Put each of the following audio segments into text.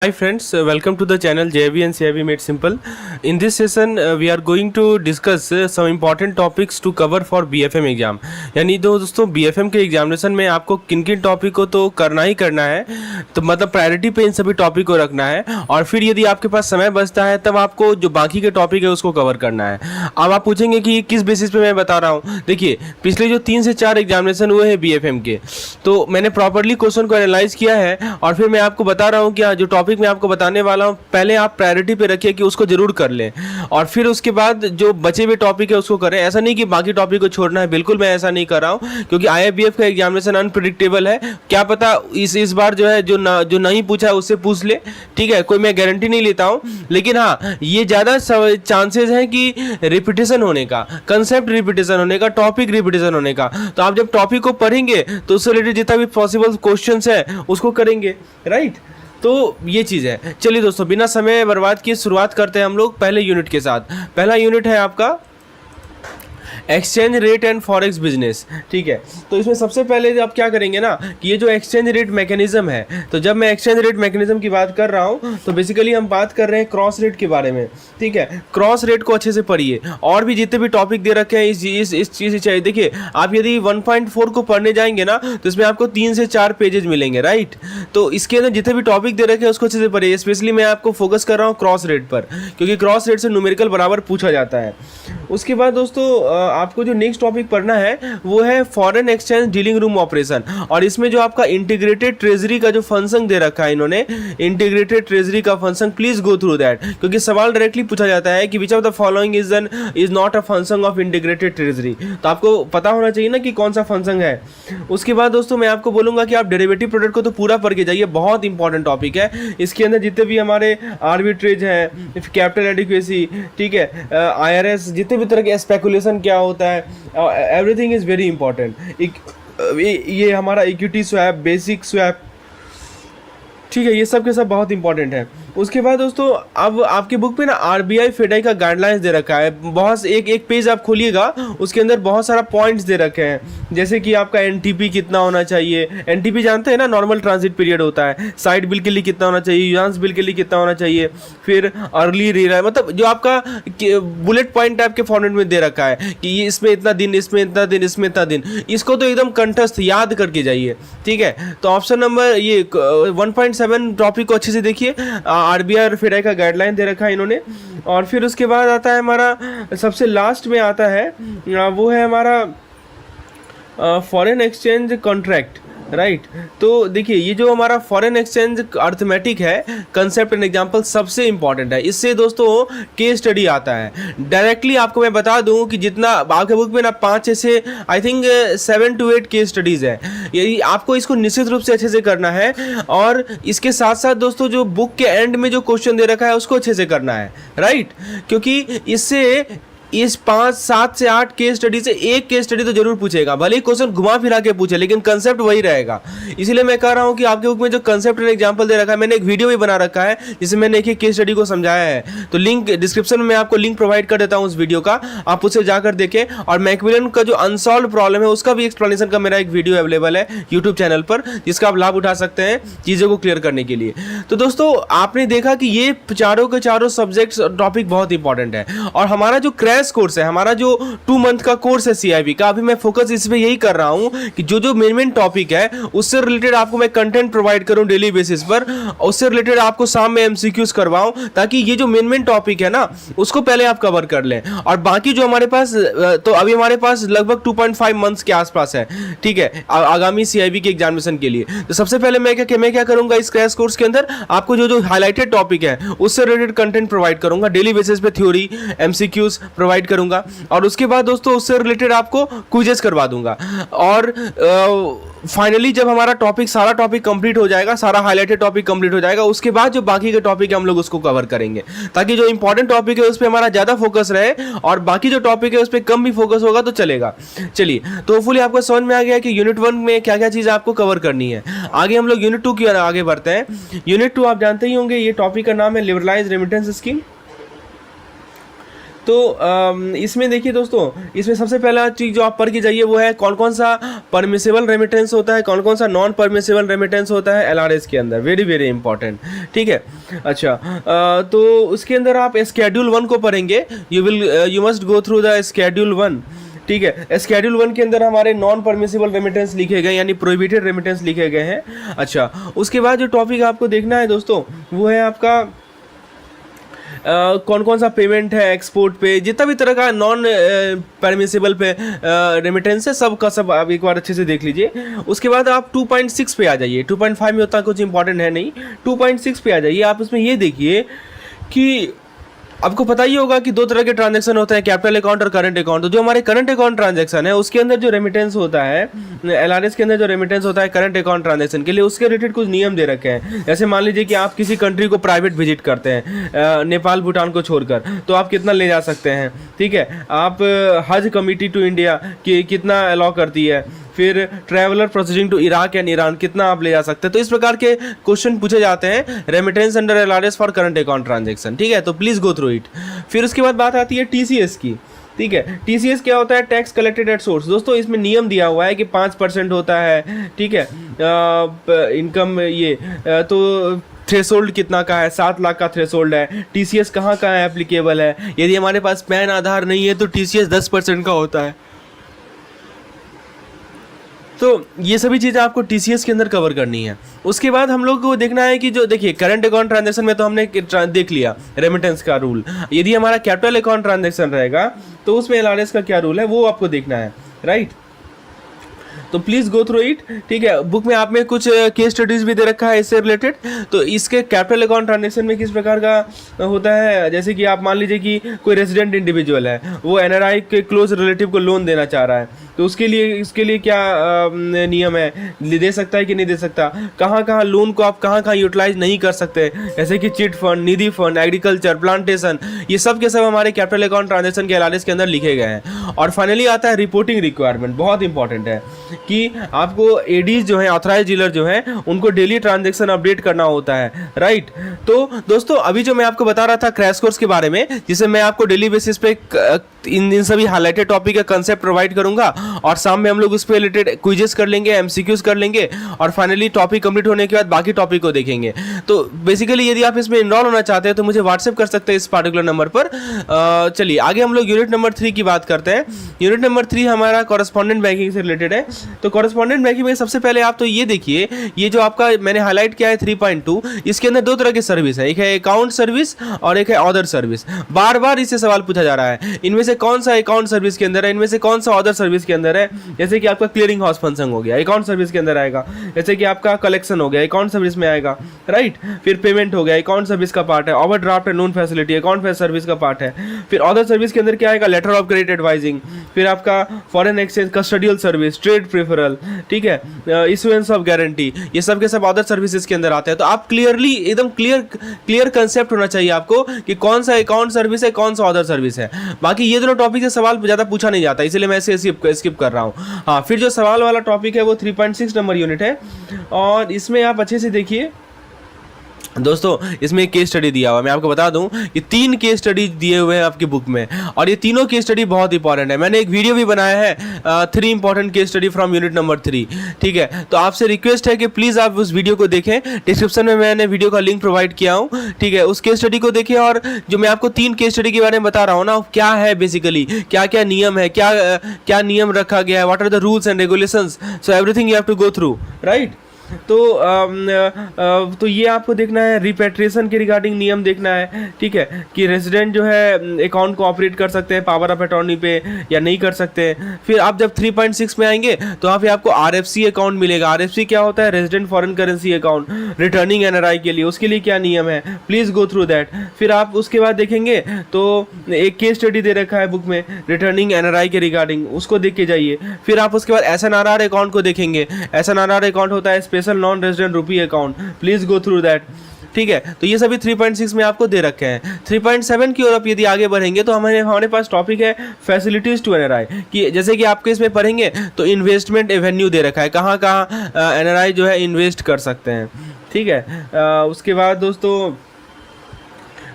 Hi friends, welcome to the channel JV and CIV Made Simple. In this session, we are going to discuss some important topics to cover for BFM exam. यानी दोस्तों BFM के examination में आपको किन किन topic को तो करना ही करना है, तो मतलब प्रायोरिटी पे इन सभी टॉपिक को रखना है और फिर यदि आपके पास समय बचता है तब आपको जो बाकी के टॉपिक है उसको कवर करना है। अब आप पूछेंगे कि किस बेसिस पे मैं बता रहा हूँ। देखिए, पिछले जो 3 से 4 एग्जामिनेशन हुए हैं BFM के, तो मैंने प्रॉपरली क्वेश्चन को एनालाइज किया है और फिर मैं आपको बता रहा हूँ कि जो टॉपिक मैं आपको बताने वाला हूँ पहले आप प्रायोरिटी पे रखिए कि उसको जरूर कर लें और फिर उसके बाद जो बचे हुए टॉपिक है उसको करें। ऐसा नहीं कि बाकी टॉपिक को छोड़ना है, बिल्कुल मैं ऐसा नहीं कर रहा हूँ, क्योंकि IIBF का एग्जामिनेशन अनप्रिडिक्टेबल है। क्या पता इस बार जो है जो नहीं पूछा है उससे पूछ ले, ठीक है, कोई मैं गारंटी नहीं लेता हूँ, लेकिन हाँ ये ज़्यादा चांसेस हैं कि रिपीटेशन होने का, कंसेप्ट रिपीटेशन होने का, टॉपिक रिपीटेशन होने का। तो आप जब टॉपिक को पढ़ेंगे तो उससे रिलेटेड जितना भी पॉसिबल क्वेश्चंस है उसको करेंगे, राइट। तो ये चीज़ है। चलिए दोस्तों, बिना समय बर्बाद किए शुरुआत करते हैं हम लोग पहले यूनिट के साथ। पहला यूनिट है आपका exchange rate and forex business, ठीक है। तो इसमें सबसे पहले आप क्या करेंगे ना कि ये जो एक्सचेंज रेट मैकेनिज्म है, तो जब मैं एक्सचेंज रेट मैकेनिज्म की बात कर रहा हूँ तो बेसिकली हम बात कर रहे हैं क्रॉस रेट के बारे में, ठीक है। क्रॉस रेट को अच्छे से पढ़िए और भी जितने भी टॉपिक दे रखे हैं इस चीज़ से चाहिए। देखिए, आप यदि 1.4 को पढ़ने जाएंगे ना तो इसमें आपको 3 से 4 पेजेज मिलेंगे, राइट। तो इसके अंदर जितने भी टॉपिक दे रखे हैं उसको अच्छे से पढ़िए। स्पेशली मैं आपको फोकस कर रहा हूँ क्रॉस रेट पर, क्योंकि क्रॉस रेट से न्यूमेरिकल बराबर पूछा जाता है। उसके बाद दोस्तों आपको जो नेक्स्ट टॉपिक पढ़ना है वो है foreign exchange dealing room operation, और इसमें जो आपका इंटीग्रेटेड ट्रेजरी का जो फंक्शन दे रखा है इन्होंने, इंटीग्रेटेड ट्रेजरी का function, please go through that, क्योंकि सवाल डायरेक्टली पूछा जाता है कि which of the following is not a function of integrated treasury. तो आपको पता होना चाहिए ना कि कौन सा फंक्शन है। उसके बाद दोस्तों मैं आपको बोलूंगा कि आप डेरिवेटिव प्रोडक्ट को तो पूरा पढ़ के जाइए, बहुत इंपॉर्टेंट टॉपिक है। इसके अंदर जितने भी हमारे आर्बिट्रेज है, कैपिटल एडिक्वेसी, ठीक है, IRS, जितने भी तरह के स्पेकुलेशन क्या होता है, एवरीथिंग इज वेरी इंपॉर्टेंट। ये हमारा इक्विटी स्वैप, बेसिक स्वैप, ठीक है, ये सब के सब बहुत इंपॉर्टेंट है। उसके बाद दोस्तों अब आपके बुक पे ना RBI फेडाई का गाइडलाइंस दे रखा है, बहुत एक पेज आप खोलिएगा, उसके अंदर बहुत सारा पॉइंट्स दे रखे हैं, जैसे कि आपका NTP कितना होना चाहिए। NTP जानते हैं ना, नॉर्मल ट्रांजिट पीरियड होता है। साइड बिल के लिए कितना होना चाहिए, यूजांस बिल के लिए कितना होना चाहिए, फिर अर्ली रीरा, मतलब जो आपका बुलेट पॉइंट टाइप के फॉर्मेट में दे रखा है कि ये इसमें इतना दिन, इसमें इतना दिन, इसमें इतना दिन, इसको तो एकदम कंठस्थ याद करके जाइए, ठीक है। तो ऑप्शन नंबर ये 1.7 टॉपिक को अच्छे से देखिए, RBI और फेडाई का गाइडलाइन दे रखा है इन्होंने। और फिर उसके बाद आता है हमारा सबसे लास्ट में आता है वो है हमारा फॉरेन एक्सचेंज कॉन्ट्रैक्ट, राइट। तो देखिए, ये जो हमारा फॉरेन एक्सचेंज अर्थमेटिक है, कंसेप्ट एंड एग्जांपल सबसे इंपॉर्टेंट है। इससे दोस्तों केस स्टडी आता है। डायरेक्टली आपको मैं बता दूं कि जितना आपके बुक में ना 5 से I think 7 to 8 case studies है, यही आपको इसको निश्चित रूप से अच्छे से करना है। और इसके साथ साथ दोस्तों जो बुक के एंड में जो क्वेश्चन दे रखा है उसको अच्छे से करना है, राइट, क्योंकि इससे इस 5, 7 से 8 केस स्टडी से एक केस स्टडी तो जरूर पूछेगा, भले ही क्वेश्चन घुमा फिरा के पूछे, लेकिन कंसेप्ट वही रहेगा। इसीलिए मैं कह रहा हूं कि आपके बुक में जो कंसेप्ट एंड एग्जांपल दे रखा है, मैंने एक वीडियो भी बना रखा है जिसमें मैंने एक केस स्टडी को समझाया है। तो लिंक डिस्क्रिप्शन में मैं आपको लिंक प्रोवाइड कर देता हूं उस वीडियो का, आप उसे जाकर देखें। और मैकमिलन का जो अनसॉल्व प्रॉब्लम है उसका भी एक्सप्लेनेशन का मेरा एक वीडियो अवेलेबल है यूट्यूब चैनल पर, जिसका आप लाभ उठा सकते हैं चीज़ों को क्लियर करने के लिए। तो दोस्तों आपने देखा कि ये चारों के चारों सब्जेक्ट टॉपिक बहुत इंपॉर्टेंट है। और हमारा जो क्रैश कोर्स है, हमारा जो 2 मंथ का कोर्स है CIB का, अभी मैं फोकस इसमें यही कर रहा हूं कि जो मेन टॉपिक है उससे रिलेटेड आपको मैं कंटेंट प्रोवाइड करूं डेली बेसिस पर, उससे रिलेटेड आपको शाम में MCQs करवाऊं, ताकि ये जो मेन टॉपिक है ना उसको पहले आप कवर कर लें। और बाकी जो हमारे पास, तो अभी हमारे पास लगभग 2.5 मंथ्स के आसपास है, ठीक है, आगामी CIB के एग्जामिनेशन के लिए। तो सबसे पहले मैं क्या करूंगा, इस क्रैश कोर्स के अंदर आपको जो हाईलाइटेड टॉपिक है उससे रिलेटेड कंटेंट प्रोवाइड करूंगा, डेली बेसिस पे थ्योरी MCQs प्रोवाइड करूंगा। और उसके बाद दोस्तों उससे रिलेटेड आपको क्विजेस करवा दूंगा। और फाइनली जब हमारा सारा टॉपिक कंप्लीट हो जाएगा, सारा हाईलाइटेड टॉपिक कंप्लीट हो जाएगा, उसके बाद जो बाकी के टॉपिक है हम लोग उसको कवर करेंगे, ताकि जो इंपॉर्टेंट टॉपिक है उस पर हमारा ज़्यादा फोकस रहे और बाकी जो टॉपिक है उस पर कम भी फोकस होगा तो चलेगा। चलिए, तो होपफुली आपको समझ में आ गया कि यूनिट 1 में क्या क्या चीज़ आपको कवर करनी है। आगे हम लोग यूनिट 2 की आगे बढ़ते हैं। यूनिट 2 आप जानते ही होंगे, ये टॉपिक का नाम है लिबरलाइज रेमिटेंस स्कीम। तो इसमें देखिए दोस्तों, इसमें सबसे पहला चीज़ जो आप पढ़ के जाइए वो है कौन कौन सा परमिसेबल रेमिटेंस होता है, कौन कौन सा नॉन परमिसेबल रेमिटेंस होता है एलआरएस के अंदर, वेरी वेरी इंपॉर्टेंट, ठीक है। अच्छा, तो उसके अंदर आप स्केड्यूल 1 को पढ़ेंगे, you must go through the schedule 1, ठीक है। स्केड्यूल 1 के अंदर हमारे नॉन परमिसिबल रेमिटेंस लिखे गए, यानी प्रोहिबिटेड रेमिटेंस लिखे गए हैं। अच्छा, उसके बाद जो टॉपिक आपको देखना है दोस्तों वो है आपका कौन कौन सा पेमेंट है एक्सपोर्ट पे, जितना भी तरह का नॉन परमिसिबल पे रेमिटेंस है, सब का सब आप एक बार अच्छे से देख लीजिए। उसके बाद आप 2.6 पे आ जाइए, 2.5 में उतना कुछ इंपॉर्टेंट है नहीं, 2.6 पे आ जाइए। आप इसमें ये देखिए कि आपको पता ही होगा कि दो तरह के ट्रांजैक्शन होते हैं, कैपिटल अकाउंट और करंट अकाउंट। तो जो हमारे करंट अकाउंट ट्रांजैक्शन है उसके अंदर जो रेमिटेंस होता है, एलआरएस के अंदर जो रेमिटेंस होता है करंट अकाउंट ट्रांजैक्शन के लिए, उसके रिलेटेड कुछ नियम दे रखे हैं। जैसे मान लीजिए कि आप किसी कंट्री को प्राइवेट विजिट करते हैं, नेपाल भूटान को छोड़कर, तो आप कितना ले जा सकते हैं, ठीक है। आप हज कमेटी टू इंडिया की कितना अलाउ करती है, फिर traveller proceeding to Iraq and Iran कितना आप ले जा सकते हैं। तो इस प्रकार के क्वेश्चन पूछे जाते हैं remittance under LRS for current account transaction, ठीक है। तो प्लीज़ गो थ्रू इट। फिर उसके बाद बात आती है टीसीएस की, ठीक है। टीसीएस क्या होता है, टैक्स कलेक्टेड एट सोर्स। दोस्तों इसमें नियम दिया हुआ है कि 5% होता है, ठीक है, इनकम ये तो थ्रेशोल्ड कितना का है, 7 लाख का थ्रेशोल्ड है। टीसीएस कहाँ कहाँ एप्लीकेबल है, यदि हमारे पास पैन आधार नहीं है तो टीसीएस 10% का होता है। तो ये सभी चीज़ें आपको टीसीएस के अंदर कवर करनी है। उसके बाद हम लोग को देखना है कि जो देखिए करंट अकाउंट ट्रांजैक्शन में तो हमने देख लिया रेमिटेंस का रूल। यदि हमारा कैपिटल अकाउंट ट्रांजैक्शन रहेगा तो उसमें एलआरएस का क्या रूल है वो आपको देखना है, राइट। तो प्लीज़ गो थ्रू इट, ठीक है। बुक में आप में कुछ केस स्टडीज़ भी दे रखा है इससे रिलेटेड। तो इसके कैपिटल अकाउंट ट्रांजैक्शन में किस प्रकार का होता है, जैसे कि आप मान लीजिए कि कोई रेजिडेंट इंडिविजुअल है, वो एनआरआई के क्लोज रिलेटिव को लोन देना चाह रहा है, तो उसके लिए क्या नियम है, दे सकता है कि नहीं दे सकता, कहाँ कहाँ लोन को आप कहाँ यूटिलाइज नहीं कर सकते, जैसे कि चिट फंड, निधि फंड, एग्रीकल्चर, प्लांटेशन, ये सब के सब हमारे कैपिटल अकाउंट ट्रांजैक्शन के एलआरएस के अंदर लिखे गए हैं। और फाइनली आता है रिपोर्टिंग रिक्वायरमेंट, बहुत इंपॉर्टेंट है कि आपको एडीज जो है, ऑथराइज डीलर जो है, उनको डेली ट्रांजैक्शन अपडेट करना होता है, राइट। तो दोस्तों अभी जो मैं आपको बता रहा था क्रैश कोर्स के बारे में, जिसे मैं आपको डेली बेसिस पे इन सभी हाईलाइटेड टॉपिक का कंसेप्ट प्रोवाइड करूंगा, और शाम में हम लोग उस पर रिलेटेड क्विजेस कर लेंगे, एमसीक्यूज कर लेंगे, और फाइनली टॉपिक कंप्लीट होने के बाद बाकी टॉपिक को देखेंगे। तो बेसिकली यदि आप इसमें इनरोल होना चाहते हैं तो मुझे व्हाट्सएप कर सकते हैं इस पार्टिकुलर नंबर पर। चलिए आगे हम लोग यूनिट नंबर 3 की बात करते हैं। यूनिट नंबर 3 हमारा कॉरेस्पॉन्डेंट बैंकिंग से रिलेटेड है। तो कॉरेस्पॉन्डेंट बैंकिंग में सबसे पहले आप तो ये देखिए, ये जो आपका मैंने हाईलाइट किया है 3.2, इसके अंदर दो तरह की सर्विस है, एक है अकाउंट सर्विस और एक है अदर सर्विस। बार बार इससे सवाल पूछा जा रहा है, इनमें से कौन सा अकाउंट सर्विस के अंदर है, इनमें से कौन सा अदर सर्विस के अंदर है। जैसे कि आपका क्लियरिंग हाउस फंक्शन हो गया, अकाउंट सर्विस के अंदर आएगा। जैसे कि आपका कलेक्शन हो गया, अकाउंट सर्विस में आएगा, राइट। फिर पेमेंट हो गया, अकाउंट सर्विस का पार्ट है। Overdraft and loan facility account service का पार्ट है। फिर अदर सर्विस के अंदर क्या आएगा, लेटर ऑफ क्रेडिट एडवाइजिंग, फिर आपका foreign exchange, custodial service, trade referral, ठीक है, इशुएंस ऑफ गारंटी, ये सब के सब अदर सर्विसेज के अंदर आते हैं। तो आप क्लियरली एकदम क्लियर कंसेप्ट होना चाहिए आपको कि कौन सा अकाउंट सर्विस है, कौन सा अदर सर्विस है। बाकी ये दोनों टॉपिक से सवाल ज़्यादा पूछा नहीं जाता, इसलिए मैं इसे स्किप कर रहा हूँ। हाँ, फिर जो सवाल वाला टॉपिक है वो 3.6 नंबर यूनिट है, और इसमें आप अच्छे से देखिए दोस्तों, इसमें एक केस स्टडी दिया हुआ है। मैं आपको बता दूं कि 3 केस स्टडी दिए हुए हैं आपकी बुक में, और ये तीनों केस स्टडी बहुत इंपॉर्टेंट है। मैंने एक वीडियो भी बनाया है 3 important case study from unit number 3, ठीक है। तो आपसे रिक्वेस्ट है कि प्लीज़ आप उस वीडियो को देखें, डिस्क्रिप्शन में मैंने वीडियो का लिंक प्रोवाइड किया हूँ, ठीक है। उस केस स्टडी को देखें, और जो मैं आपको 3 केस स्टडी के बारे में बता रहा हूँ ना, क्या है बेसिकली, क्या क्या नियम है, क्या नियम रखा गया है, what are the rules and regulations, so everything you have to go through, right. तो ये आपको देखना है, रिपेट्रिएशन के रिगार्डिंग नियम देखना है, ठीक है, कि रेजिडेंट जो है अकाउंट को ऑपरेट कर सकते हैं पावर ऑफ अटॉर्नी पे या नहीं कर सकते। फिर आप जब 3.6 में आएंगे तो वहाँ पे आपको आरएफसी अकाउंट मिलेगा। आरएफसी क्या होता है, resident foreign currency account, returning NRI के लिए, उसके लिए क्या नियम है, प्लीज़ गो थ्रू दैट। फिर आप उसके बाद देखेंगे तो एक केस स्टडी दे रखा है बुक में रिटर्निंग एनआरआई के रिगार्डिंग, उसको देख के जाइए। फिर आप उसके बाद एसएनआरआर अकाउंट को देखेंगे। एसएनआरआर अकाउंट होता है special non resident rupee account, please go through that, ठीक है। तो ये सभी 3.6 में आपको दे रखे हैं। 3.7 की ओर आप यदि आगे बढ़ेंगे तो हमारे पास टॉपिक है फैसिलिटीज टू एनआरआई, कि जैसे कि आपके इसमें पढ़ेंगे तो इन्वेस्टमेंट एवेन्यू दे रखा है, कहाँ कहाँ एनआरआई जो है इन्वेस्ट कर सकते हैं, ठीक है। उसके बाद दोस्तों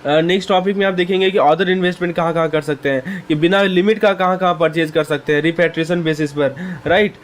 नेक्स्ट टॉपिक में आप देखेंगे कि अदर इन्वेस्टमेंट कहाँ कहाँ कर सकते हैं, कि बिना लिमिट का कहाँ कहाँ परचेज कर सकते हैं रिपेट्रिएशन बेसिस पर, राइट।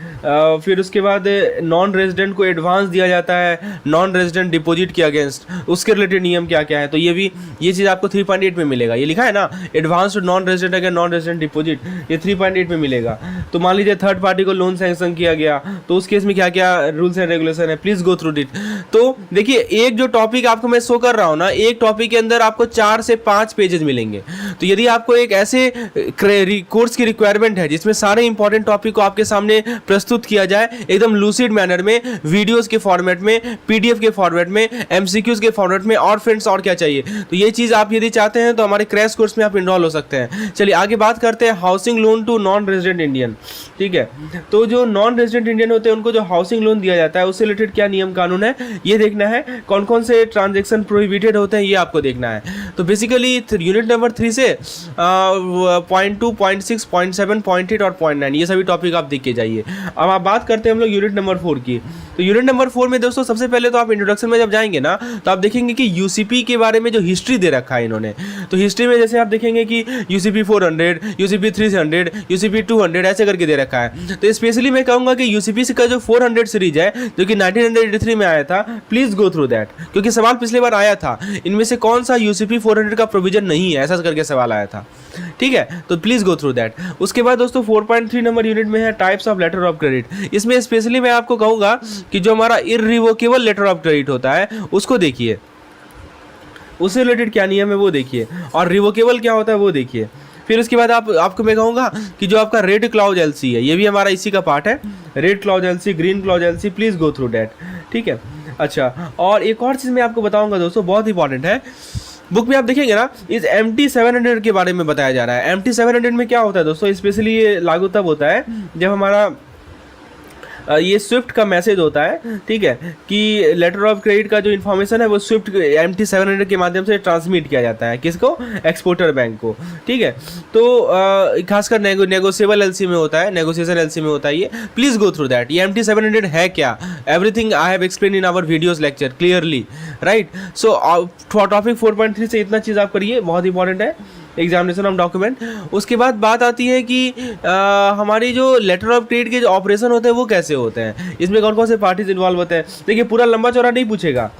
फिर उसके बाद नॉन रेजिडेंट को एडवांस दिया जाता है नॉन रेजिडेंट डिपॉजिट के अगेंस्ट, उसके रिलेटेड नियम क्या क्या है। तो ये चीज़ आपको 3.8 में मिलेगा। ये लिखा है ना, advance to non resident against non resident deposit, ये 3.8 में मिलेगा। तो मान लीजिए थर्ड पार्टी को लोन सैंक्शन किया गया, तो उस केस में क्या क्या रूल्स एंड रेगुलेशन है, प्लीज गो थ्रू इट। तो देखिए, एक जो टॉपिक आपको मैं शो कर रहा हूँ ना, एक टॉपिक के अंदर आपको 4 से 5 पेजेस मिलेंगे। तो यदि आपको एक ऐसे कोर्स की रिक्वायरमेंट है जिसमें सारे इंपॉर्टेंट टॉपिक को आपके सामने प्रस्तुत किया जाए एकदम लूसिड मैनर में, वीडियोस के फॉर्मेट में, पीडीएफ के फॉर्मेट में, एमसीक्यूज के फॉर्मेट में, और फ्रेंड्स और क्या चाहिए, तो ये चीज़ आप यदि चाहते हैं तो हमारे क्रैश कोर्स में आप इनरोल हो सकते हैं। चलिए आगे बात करते हैं housing loan to non resident Indian. ठीक है, तो जो नॉन रेजिडेंट इंडियन होते हैं उनको जो हाउसिंग लोन दिया जाता है उससे रिलेटेड क्या नियम कानून है ये देखना है, कौन कौन से ट्रांजेक्शन प्रोहिबिटेड होते हैं ये आपको देखना है। तो बेसिकली यूनिट नंबर 3 से 0.2, 0.6, 0.7, 0.8 और 0.9 ये सभी टॉपिक आप देख के जाइए। अब आप बात करते हैं हम लोग यूनिट नंबर 4 की। तो यूनिट नंबर 4 में दोस्तों सबसे पहले तो आप इंट्रोडक्शन में जब जाएंगे ना, तो आप देखेंगे कि यूसीपी के बारे में जो हिस्ट्री दे रखा है इन्होंने। तो हिस्ट्री में जैसे आप देखेंगे कि यूसीपी 400, यूसीपी 300, यूसीपी 200 ऐसे करके दे रखा है। तो स्पेशली मैं कहूँगा कि यूसीपी का जो 400 सीरीज है जो कि 1983 में आया था, प्लीज गो थ्रू दैट, क्योंकि सवाल पिछले बार आया था इनमें से कौन सा यूसीपी 400 का प्रोविजन नहीं है, ऐसा करके सवाल आया था। ठीक है, तो प्लीज गो थ्रू दैट। उसके बाद दोस्तों 4.3 नंबर यूनिट में है types of letter of credit. इसमें स्पेशली मैं आपको कहूंगा कि जो हमारा इररिवोकेबल लेटर ऑफ क्रेडिट होता है उसको देखिए, उससे रिलेटेड क्या नियम है वो देखिए, और रिवोकेबल क्या होता है वो देखिए। फिर उसके बाद आपको मैं कहूँगा कि जो आपका रेड क्लाउज एलसी है ये भी हमारा इसी का पार्ट है, red clause LC, green clause LC, please go through that. ठीक है, अच्छा, और एक और चीज़ मैं आपको बताऊंगा दोस्तों, बहुत इंपॉर्टेंट है। बुक में आप देखेंगे ना, इस MT-700 के बारे में बताया जा रहा है। MT-700 में क्या होता है दोस्तों, स्पेशली ये लागू तब होता है जब हमारा ये स्विफ्ट का मैसेज होता है, ठीक है, कि लेटर ऑफ क्रेडिट का जो इन्फॉर्मेशन है वो स्विफ्ट MT-700 के माध्यम से ट्रांसमिट किया जाता है। किसको? एक्सपोर्टर बैंक को। ठीक है, तो खासकर नेगोशिएबल एलसी में होता है, नेगोशिएशन एलसी में होता है ये। Please go through that. ये MT-700 है क्या, everything I have explain in our videos lecture clearly, right. So topic 4.3 से इतना चीज़ आप करिए, बहुत इंपॉर्टेंट है एग्जामिनेशन ऑफ डॉक्यूमेंट। उसके बाद बात आती है कि हमारी जो लेटर ऑफ क्रेडिट के जो ऑपरेशन होते हैं वो कैसे होते हैं, इसमें कौन कौन से पार्टीज इन्वॉल्व होते हैं। देखिए, पूरा लंबा चौड़ा नहीं पूछेगा,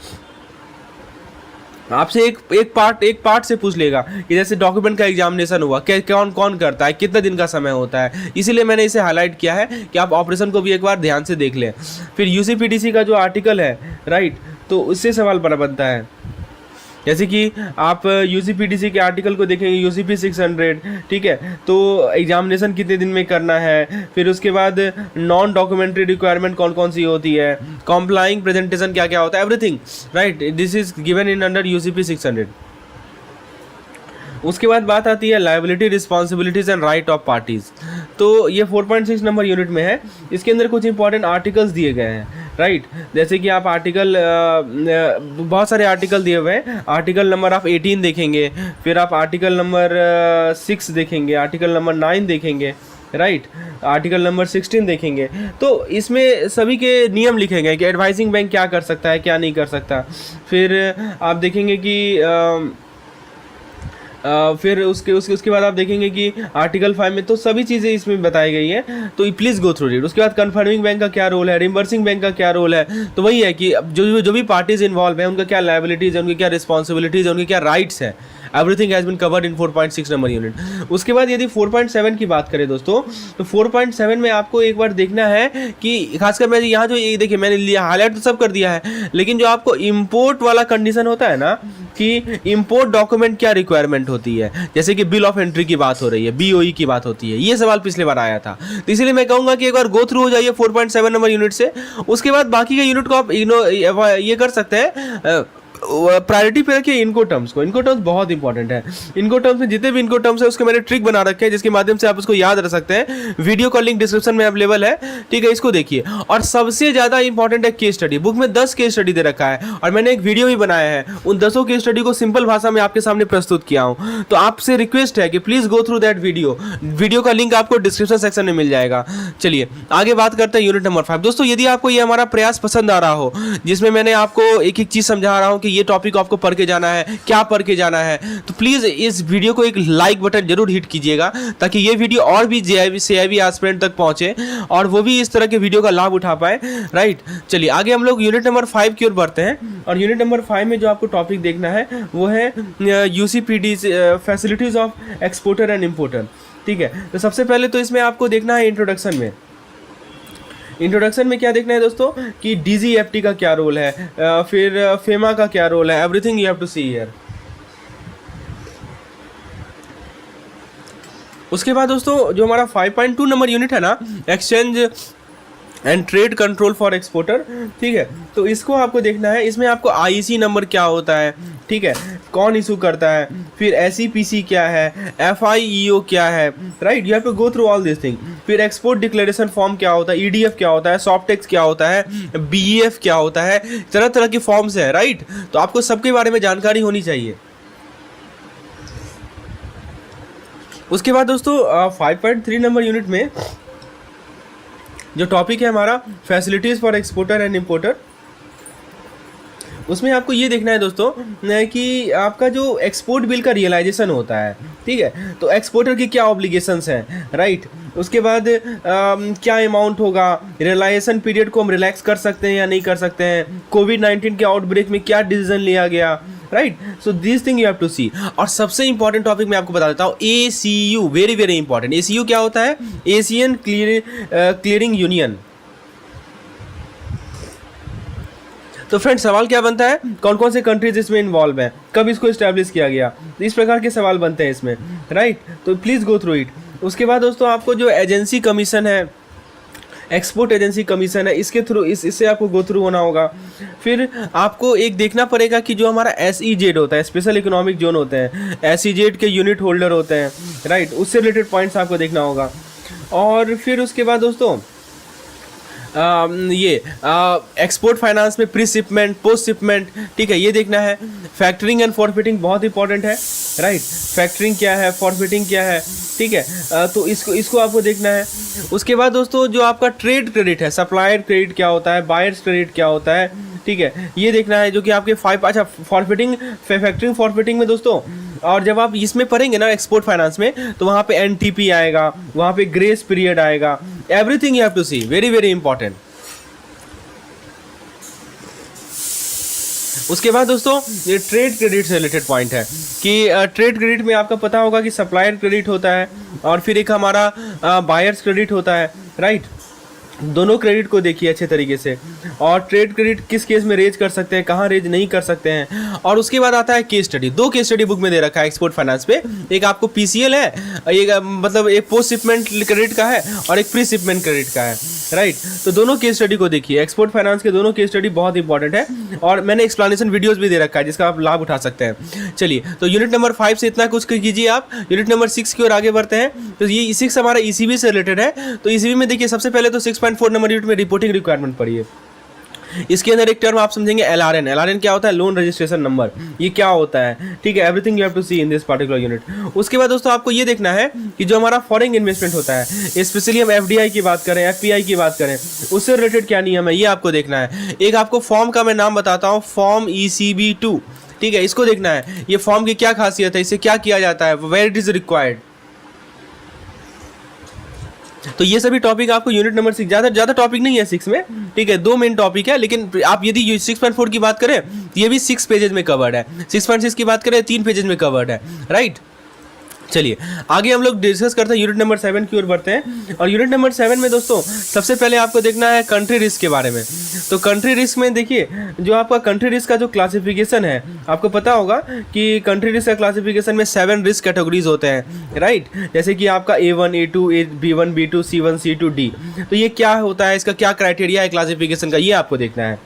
आपसे एक पार्ट से पूछ लेगा कि जैसे डॉक्यूमेंट का एग्जामिनेशन हुआ, कौन कौन करता है, कितने दिन का समय होता है, इसीलिए मैंने इसे हाईलाइट किया है कि आप ऑपरेशन को भी एक बार ध्यान से देख लें। फिर यूसीपीडीसी का जो आर्टिकल है, राइट, तो उससे सवाल बनता है। जैसे कि आप यूसीपीडीसी के आर्टिकल को देखेंगे, यूसीपी 600, ठीक है, तो एग्जामिनेशन कितने दिन में करना है। फिर उसके बाद नॉन डॉक्यूमेंट्री रिक्वायरमेंट कौन कौन सी होती है, कॉम्प्लाइंग प्रेजेंटेशन क्या क्या होता है, everything, right, this is given in under UCP 600। उसके बाद बात आती है liability, responsibilities and right of parties. तो ये 4.6 नंबर यूनिट में है। इसके अंदर कुछ इंपॉर्टेंट आर्टिकल्स दिए गए हैं, राइट, जैसे कि आप आर्टिकल बहुत सारे आर्टिकल दिए हुए हैं। आर्टिकल नंबर आप 18 देखेंगे, फिर आप आर्टिकल नंबर 6 देखेंगे, आर्टिकल नंबर 9 देखेंगे, राइट, आर्टिकल नंबर 16 देखेंगे। तो इसमें सभी के नियम लिखे गए कि एडवाइजिंग बैंक क्या कर सकता है, क्या नहीं कर सकता। फिर आप देखेंगे कि फिर उसके बाद आप देखेंगे कि आर्टिकल 5 में तो सभी चीज़ें इसमें बताई गई हैं, तो प्लीज़ गो थ्रू इट। उसके बाद कन्फर्मिंग बैंक का क्या रोल है, रिम्बर्सिंग बैंक का क्या रोल है, तो वही है कि जो भी पार्टीज इन्वॉल्व हैं उनका क्या लायबिलिटीज़ है, उनकी क्या रिस्पॉन्सिबिलिटीज़ है, उनके क्या राइट्स है। Everything has been covered in 4.6 number unit. उसके बाद यदि 4.7 की बात करें दोस्तों, तो 4.7 में आपको एक बार देखना है कि खासकर मैं यहाँ जो ये देखिए मैंने लिया हाईलाइट तो सब कर दिया है, लेकिन जो आपको इम्पोर्ट वाला कंडीशन होता है ना कि इम्पोर्ट डॉक्यूमेंट क्या रिक्वायरमेंट होती है, जैसे कि बिल ऑफ एंट्री की बात हो रही है, BOE की बात होती है, ये सवाल पिछले बार आया था। तो इसलिए मैं कहूँगा कि एक बार गो थ्रू हो जाइए 4.7 नंबर यूनिट से। उसके बाद बाकी के यूनिट को आप ये कर सकते हैं, प्रायोरिटी पे रखिए इनको टर्म्स को। इनको टर्म्स बहुत इंपॉर्टेंट है। इनको टर्म्स में जितने भी इनको टर्म्स है उसके मैंने ट्रिक बना रखे हैं जिसके माध्यम से आप उसको याद रख सकते हैं। वीडियो का लिंक डिस्क्रिप्शन में अवेलेबल है, ठीक है, इसको देखिए। और सबसे ज्यादा इंपॉर्टेंट है केस स्टडी। बुक में 10 केस स्टडी दे रखा है और मैंने एक वीडियो भी बनाया है, उन 10 केस स्टडी को सिंपल भाषा में आपके सामने प्रस्तुत किया हूं। तो आपसे रिक्वेस्ट है कि please go through that video का लिंक आपको डिस्क्रिप्शन सेक्शन में मिल जाएगा। चलिए आगे बात करते हैं यूनिट नंबर 5। दोस्तों यदि आपको ये हमारा प्रयास पसंद आ रहा हो, जिसमें मैंने आपको एक एक चीज समझा रहा हूं कि कि ये टॉपिक आपको पढ़ के जाना है, क्या पढ़ के जाना है, तो प्लीज़ इस वीडियो को एक लाइक बटन जरूर हिट कीजिएगा ताकि ये वीडियो और भी JIB CIB एस्पिरेंट तक पहुँचे और वो भी इस तरह के वीडियो का लाभ उठा पाए, राइट। चलिए आगे हम लोग यूनिट नंबर 5 की ओर बढ़ते हैं और यूनिट नंबर 5 में जो आपको टॉपिक देखना है वो है UCPD facilities of exporter and importer, ठीक है। तो सबसे पहले तो इसमें आपको देखना है इंट्रोडक्शन में क्या देखना है दोस्तों कि DGFT का क्या रोल है, फिर FEMA का क्या रोल है, everything you have to see here. उसके बाद दोस्तों जो हमारा 5.2 नंबर यूनिट है ना, exchange and trade control for exporter, ठीक है। तो इसको आपको देखना है, इसमें आपको IEC नंबर क्या होता है, ठीक है, कौन इशू करता है, फिर SEPC क्या है, FIEO क्या है, right, you have to go through all this thing. फिर एक्सपोर्ट डिक्लेरेशन फॉर्म क्या होता है, EDF क्या होता है, सॉफ्टेक्स क्या होता है, BEF क्या होता है, तरह तरह के फॉर्म्स हैं, राइट। तो आपको सबके बारे में जानकारी होनी चाहिए। उसके बाद दोस्तों 5.3 नंबर यूनिट में जो टॉपिक है हमारा facilities for exporter and importer, उसमें आपको ये देखना है दोस्तों कि आपका जो एक्सपोर्ट बिल का रियलाइजेशन होता है, ठीक है, तो एक्सपोर्टर की क्या ऑब्लिगेशंस हैं, राइट। उसके बाद क्या अमाउंट होगा, रियलाइजेशन पीरियड को हम रिलैक्स कर सकते हैं या नहीं कर सकते हैं, कोविड-19 के आउटब्रेक में क्या डिसीजन लिया गया, right. So this thing you have to see. और सबसे इंपॉर्टेंट टॉपिक मैं आपको बता देता हूँ, ACU, very very important. ACU क्या होता है, एशियन क्लियरिंग यूनियन। तो फ्रेंड्स सवाल क्या बनता है, कौन कौन से कंट्रीज इसमें इन्वॉल्व हैं, कब इसको इस्टेब्लिश किया गया, तो इस प्रकार के सवाल बनते हैं इसमें, राइट। तो प्लीज़ गो थ्रू इट। उसके बाद दोस्तों आपको जो एजेंसी कमीशन है, एक्सपोर्ट एजेंसी कमीशन है, इसके थ्रू इससे आपको गो थ्रू होना होगा। फिर आपको एक देखना पड़ेगा कि जो हमारा SEZ होता है, स्पेशल इकोनॉमिक जोन होते हैं, SEZ के यूनिट होल्डर होते हैं, राइट, उससे रिलेटेड पॉइंट्स आपको देखना होगा। और फिर उसके बाद दोस्तों ये एक्सपोर्ट फाइनेंस में प्री शिपमेंट, पोस्ट शिपमेंट, ठीक है, ये देखना है। फैक्टरिंग एंड फॉरफिटिंग बहुत इंपॉर्टेंट है, राइट, फैक्टरिंग क्या है, फॉरफिटिंग क्या है, ठीक है, तो इसको आपको देखना है। उसके बाद दोस्तों जो आपका ट्रेड क्रेडिट है, सप्लायर क्रेडिट क्या होता है, बायर्स क्रेडिट क्या होता है, ठीक है, ये देखना है, जो कि आपके 5। अच्छा, फॉरफिटिंग, फैक्टरिंग फॉरफिटिंग में दोस्तों, और जब आप इसमें पढ़ेंगे ना एक्सपोर्ट फाइनेंस में, तो वहाँ पे NTP आएगा, वहाँ पे ग्रेस पीरियड आएगा, everything you have to see, very very important. उसके बाद दोस्तों ये ट्रेड क्रेडिट से रिलेटेड पॉइंट है कि ट्रेड क्रेडिट में आपका पता होगा कि सप्लायर क्रेडिट होता है और फिर एक हमारा बायर्स क्रेडिट होता है, राइट। दोनों क्रेडिट को देखिए अच्छे तरीके से, और ट्रेड क्रेडिट किस केस में रेज कर सकते हैं, कहाँ रेज नहीं कर सकते हैं। और उसके बाद आता है case study. 2 case study book में दे रखा है एक्सपोर्ट फाइनेंस पे, एक आपको PCL है, एक मतलब एक पोस्ट शिपमेंट क्रेडिट का है और एक प्री शिपमेंट क्रेडिट का है, राइट। तो दोनों केस स्टडी को देखिए, एक्सपोर्ट फाइनेंस के दोनों केस स्टडी बहुत इंपॉर्टेंट है और मैंने एक्सप्लेनेशन वीडियोस भी दे रखा है जिसका आप लाभ उठा सकते हैं। चलिए, तो यूनिट नंबर 5 से इतना कुछ कीजिए आप। यूनिट नंबर 6 की ओर आगे बढ़ते हैं। तो ये 6 हमारा ECB से रिलेटेड है। तो ECB में देखिए सबसे पहले तो 6.4 नंबर यूनिट में रिपोर्टिंग रिक्वायरमेंट पढ़िए। इसके अंदर एक टर्म आप समझेंगे LRN क्या होता है, लोन रजिस्ट्रेशन नंबर, ये क्या होता है, ठीक है, everything you have to see in this particular unit. उसके बाद दोस्तों आपको ये देखना है कि जो हमारा फॉरेन इन्वेस्टमेंट होता है, स्पेशली हम FDI की बात करें, FPI की बात करें, उससे रिलेटेड क्या नियम है ये आपको देखना है। एक आपको फॉर्म का मैं नाम बताता हूँ, फॉर्म ECB2, ठीक है, इसको देखना है, ये फॉर्म की क्या खासियत है, इससे क्या किया जाता है, वेयर इट इज रिक्वायर्ड। तो ये सभी टॉपिक आपको यूनिट नंबर 6, ज़्यादा टॉपिक नहीं है 6 में, ठीक है, 2 मेन टॉपिक है, लेकिन आप यदि 6.4 की बात करें ये भी 6 पेजेज में कवर्ड है, 6.6 की बात करें 3 पेजेज में कवर्ड है, राइट। चलिए आगे हम लोग डिस्कस करते हैं, यूनिट नंबर 7 की ओर बढ़ते हैं। और यूनिट नंबर 7 में दोस्तों सबसे पहले आपको देखना है कंट्री रिस्क के बारे में। तो कंट्री रिस्क में देखिए, जो आपका कंट्री रिस्क का जो क्लासिफिकेशन है, आपको पता होगा कि कंट्री रिस्क का क्लासिफिकेशन में 7 रिस्क कैटेगरीज होते हैं, राइट। जैसे कि आपका A1, A2, B1, B2, C1, C2, D। तो ये क्या होता है, इसका क्या क्राइटेरिया है क्लासिफिकेशन का, ये आपको देखना है।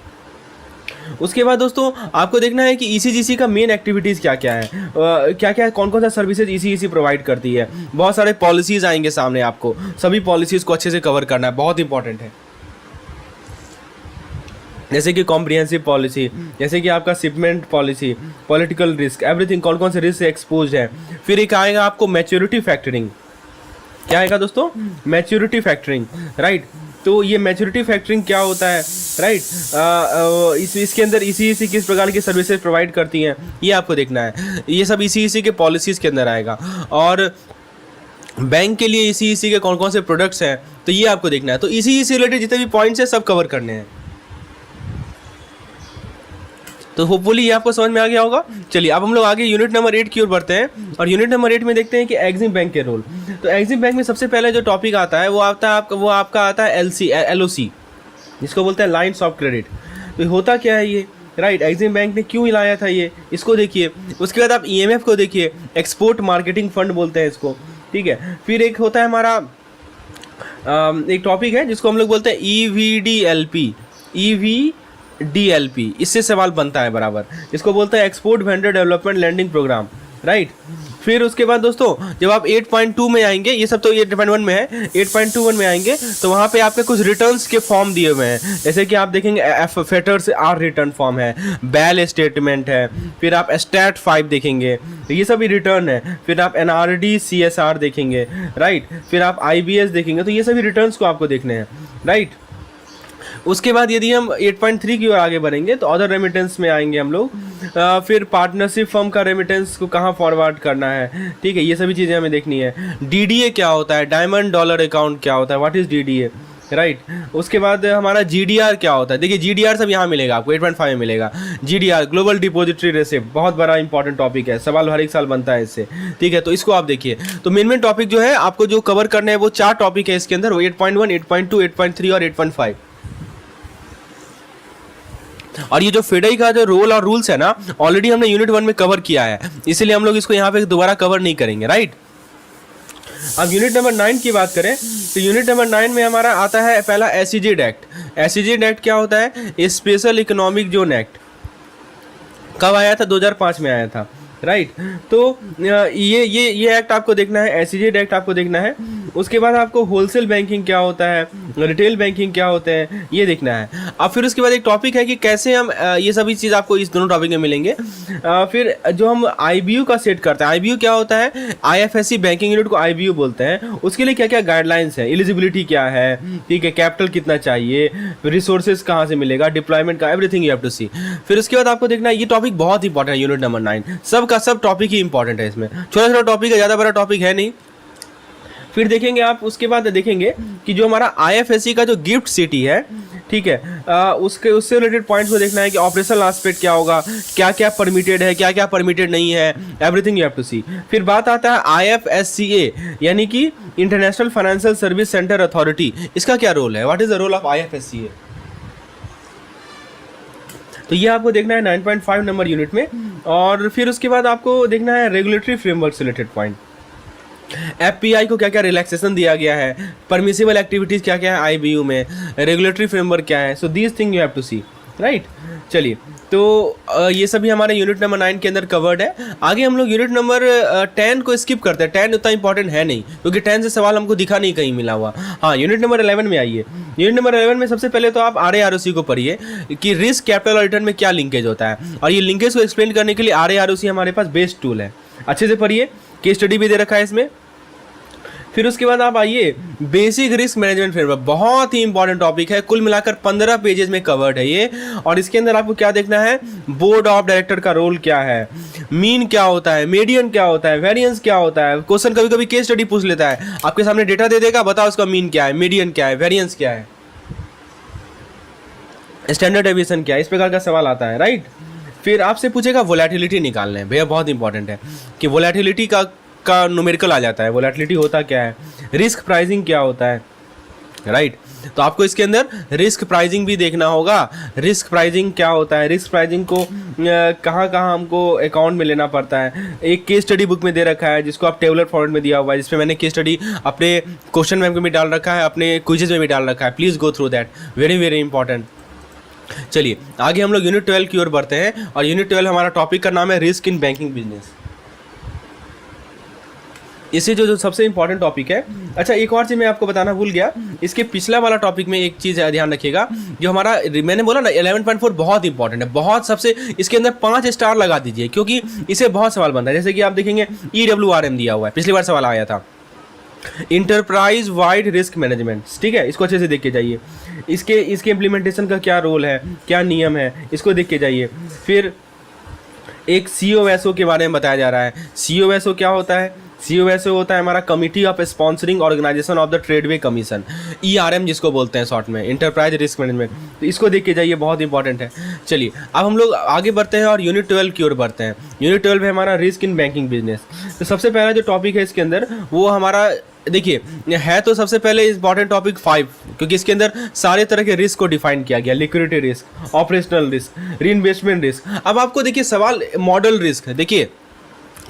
उसके बाद दोस्तों आपको देखना है कि ECGC का मेन एक्टिविटीज़ क्या क्या है, क्या क्या कौन कौन सा सर्विसेज ECGC प्रोवाइड करती है। बहुत सारे पॉलिसीज़ आएंगे सामने, आपको सभी पॉलिसीज़ को अच्छे से कवर करना है, बहुत इंपॉर्टेंट है। जैसे कि कॉम्प्रिहेंसिव पॉलिसी, जैसे कि आपका shipment policy, political risk, everything, कौन कौन से रिस्क से एक्सपोज है। फिर एक आएगा आपको मैच्योरिटी फैक्टरिंग, क्या आएगा दोस्तों, मैच्योरिटी फैक्टरिंग, राइट। तो ये मैच्योरिटी फैक्टरिंग क्या होता है, राइट, इसके अंदर ईसीईसी किस प्रकार की सर्विसेज प्रोवाइड करती हैं, ये आपको देखना है। ये सब ईसीईसी के पॉलिसीज़ के अंदर आएगा। और बैंक के लिए ईसीईसी के कौन कौन से प्रोडक्ट्स हैं, तो ये आपको देखना है। तो ईसीईसी रिलेटेड जितने भी पॉइंट्स हैं सब कवर करने हैं। तो होपफुली ये आपको समझ में आ गया होगा। चलिए अब हम लोग आगे यूनिट नंबर 8 की ओर बढ़ते हैं और यूनिट नंबर 8 में देखते हैं कि एग्जिम बैंक के रोल। तो एग्जिम बैंक में सबसे पहले जो टॉपिक आता है वो आपका आता है LOC, जिसको बोलते हैं लाइन्स ऑफ क्रेडिट। तो होता क्या है ये, राइट, एग्जिम बैंक ने क्यों लाया था ये, इसको देखिए। उसके बाद आप EMF को देखिए, एक्सपोर्ट मार्केटिंग फंड बोलते हैं इसको, ठीक है। फिर एक होता है हमारा एक टॉपिक है जिसको हम लोग बोलते हैं EVDLP, इससे सवाल बनता है बराबर। इसको बोलते हैं export vendor development landing programme, right. फिर उसके बाद दोस्तों जब आप 8.2 में आएंगे, ये सब तो 8.1 में है, 8.21 में आएंगे तो वहाँ पे आपके कुछ रिटर्न्स के फॉर्म दिए हुए हैं। जैसे कि आप देखेंगे फेटर्स आर रिटर्न फॉर्म है, बैल स्टेटमेंट है, फिर आप स्टैट 5 देखेंगे, ये सभी रिटर्न है। फिर आप NRD CSR देखेंगे, राइट। फिर आप IBS देखेंगे, तो ये सभी रिटर्न्स को आपको देखने हैं, राइट। उसके बाद यदि हम 8.3 की ओर आगे बढ़ेंगे तो अदर रेमिटेंस में आएंगे हम लोग। फिर पार्टनरशिप फर्म का रेमिटेंस को कहाँ फॉरवर्ड करना है, ठीक है, ये सभी चीज़ें हमें देखनी है। DDA क्या होता है, डायमंड डॉलर अकाउंट क्या होता है, व्हाट इज़ DDA, राइट। उसके बाद हमारा GDR क्या होता है, देखिए GDR सब यहाँ मिलेगा आपको, 8.5 में मिलेगा। GDR ग्लोबल डिपॉजिटरी रिसिप्ट, बहुत बड़ा इंपॉर्टेंट टॉपिक है, सवाल हर एक साल बनता है इससे, ठीक है। तो इसको आप देखिए। तो मेन टॉपिक जो है आपको जो कवर करने हैं वो 4 टॉपिक है इसके अंदर, वो 8.1, 8.2, 8.3 और 8.5। और ये जो फेडाई का जो रोल और रूल्स है ना, ऑलरेडी हमने यूनिट 1 में कवर किया है, इसीलिए हम लोग इसको यहाँ पे दोबारा कवर नहीं करेंगे, राइट। अब यूनिट नंबर 9 की बात करें तो यूनिट नंबर 9 में हमारा आता है पहला SEZ एक्ट। SEZ एक्ट क्या होता है, स्पेशल इकोनॉमिक जोन एक्ट। कब आया था, 2005 में आया था, राइट। तो ये एक्ट आपको देखना है, SEZ एक्ट आपको देखना है। उसके बाद आपको होलसेल बैंकिंग क्या होता है, रिटेल बैंकिंग क्या होते हैं, ये देखना है। अब फिर उसके बाद एक टॉपिक है कि कैसे हम ये सभी चीज़ आपको इस दोनों टॉपिक में मिलेंगे। फिर जो हम IBU का सेट करते हैं, IBU क्या होता है, IFSC बैंकिंग यूनिट को IBU बोलते हैं। उसके लिए क्या क्या गाइडलाइंस है, एलिजिबिलिटी क्या है, ठीक है, कैपिटल कितना चाहिए, रिसोर्सेज कहाँ से मिलेगा, डिप्लॉयमेंट का, everything you have to see. फिर उसके बाद आपको देखना है, ये टॉपिक बहुत इंपॉर्टेंट है यूनिट नंबर 9, सब टॉपिक ही इंपॉर्टेंट है इसमें, छोटा छोटा टॉपिक है, ज़्यादा बड़ा टॉपिक है नहीं। फिर देखेंगे आप, उसके बाद देखेंगे कि जो हमारा IFSC का जो गिफ्ट सिटी है, ठीक है, उससे रिलेटेड पॉइंट्स को देखना है कि ऑपरेशनल एस्पेक्ट क्या होगा, क्या क्या परमिटेड है, क्या क्या परमिटेड नहीं है, everything you have to see. फिर बात आता है IFSCA, यानी कि international financial service centre authority, इसका क्या रोल है, what is the role of IFSCA। तो ये आपको देखना है 9.5 नंबर यूनिट में। और फिर उसके बाद आपको देखना है रेगुलेटरी फ्रेमवर्क से रिलेटेड पॉइंट, FPI को क्या क्या रिलैक्सेशन दिया गया है, परमिसिबल एक्टिविटीज़ क्या क्या है IBU में, रेगुलेटरी फ्रेमवर्क क्या है। So these thing you have to see, right. चलिए, तो ये सभी हमारे यूनिट नंबर 9 के अंदर कवर्ड है। आगे हम लोग यूनिट नंबर 10 को स्किप करते हैं, 10 उतना इंपॉर्टेंट है नहीं, क्योंकि 10 से सवाल हमको दिखा नहीं कहीं मिला हुआ। हाँ, यूनिट नंबर 11 में आइए। यूनिट नंबर 11 में सबसे पहले तो आप RA-ROC को पढ़िए कि रिस्क, कैपिटल और रिटर्न में क्या लिंकेज होता है, और ये लिंकेज को एक्सप्लेन करने के लिए RA-ROC हमारे पास बेस्ट टूल है, अच्छे से पढ़िए, केस स्टडी भी दे रखा है इसमें। फिर उसके बाद आप आइए बेसिक रिस्क मैनेजमेंट फ्रेमवर्क, बहुत ही इंपॉर्टेंट टॉपिक है, कुल मिलाकर 15 पेजेस में कवर्ड है ये। और इसके अंदर आपको क्या देखना है, बोर्ड ऑफ डायरेक्टर का रोल क्या है, मीन क्या होता है, मीडियन क्या होता है, वेरिएंस क्या होता है। क्वेश्चन कभी कभी केस स्टडी पूछ लेता है, आपके सामने डेटा दे देगा, बताओ उसका मीन क्या है, मीडियन क्या है, वेरिएंस क्या है, स्टैंडर्ड डेविएशन क्या है, इस प्रकार का सवाल आता है, राइट। फिर आपसे पूछेगा वोलेटिलिटी निकालना है, भैया बहुत इंपॉर्टेंट है कि वोलेटिलिटी का न्यूमेरिकल आ जाता है, वोलेटिलिटी होता क्या है, रिस्क प्राइसिंग क्या होता है, राइट। तो आपको इसके अंदर रिस्क प्राइसिंग भी देखना होगा, रिस्क प्राइसिंग क्या होता है, रिस्क प्राइसिंग को कहाँ कहाँ हमको अकाउंट में लेना पड़ता है। एक केस स्टडी बुक में दे रखा है जिसको आप टेबलर फॉर्मेट में दिया हुआ है, जिसमें मैंने केस स्टडी अपने क्वेश्चन बैंक में भी डाल रखा है, अपने क्विजेज में भी डाल रखा है, please go through that, very very important. चलिए आगे हम लोग यूनिट 12 की ओर बढ़ते हैं, और यूनिट 12 हमारा टॉपिक का नाम है रिस्क इन बैंकिंग बिजनेस। इससे जो सबसे इंपॉर्टेंट टॉपिक है। अच्छा, एक और चीज़ मैं आपको बताना भूल गया, इसके पिछला वाला टॉपिक में एक चीज़ ध्यान रखिएगा, जो हमारा मैंने बोला ना 11.4 बहुत इंपॉर्टेंट है, बहुत सबसे, इसके अंदर 5 स्टार लगा दीजिए, क्योंकि इसे बहुत सवाल बनता है। जैसे कि आप देखेंगे EWRM दिया हुआ है, पिछली बार सवाल आया था, इंटरप्राइज वाइड रिस्क मैनेजमेंट, ठीक है, इसको अच्छे से देख के जाइए। इसके इम्प्लीमेंटेशन का क्या रोल है, क्या नियम है, इसको देख के जाइए। फिर एक COSO के बारे में बताया जा रहा है। COSO क्या होता है? COSO होता है हमारा committee of sponsoring organization of the Treadway commission, ERM जिसको बोलते हैं शॉर्ट में, इंटरप्राइज रिस्क मैनेजमेंट। तो इसको देख के जाइए, बहुत इंपॉर्टेंट है। चलिए अब हम लोग आगे बढ़ते हैं और यूनिट 12 की ओर बढ़ते हैं। यूनिट 12 है हमारा रिस्क इन बैंकिंग बिजनेस। तो सबसे पहला जो टॉपिक है इसके अंदर वो हमारा, देखिए है तो सबसे पहले इंपॉर्टेंट टॉपिक 5, क्योंकि इसके अंदर सारे तरह के रिस्क को डिफाइन किया गया। Liquidity risk, operational risk, reinvestment risk. अब आपको देखिए सवाल मॉडल रिस्क है। देखिए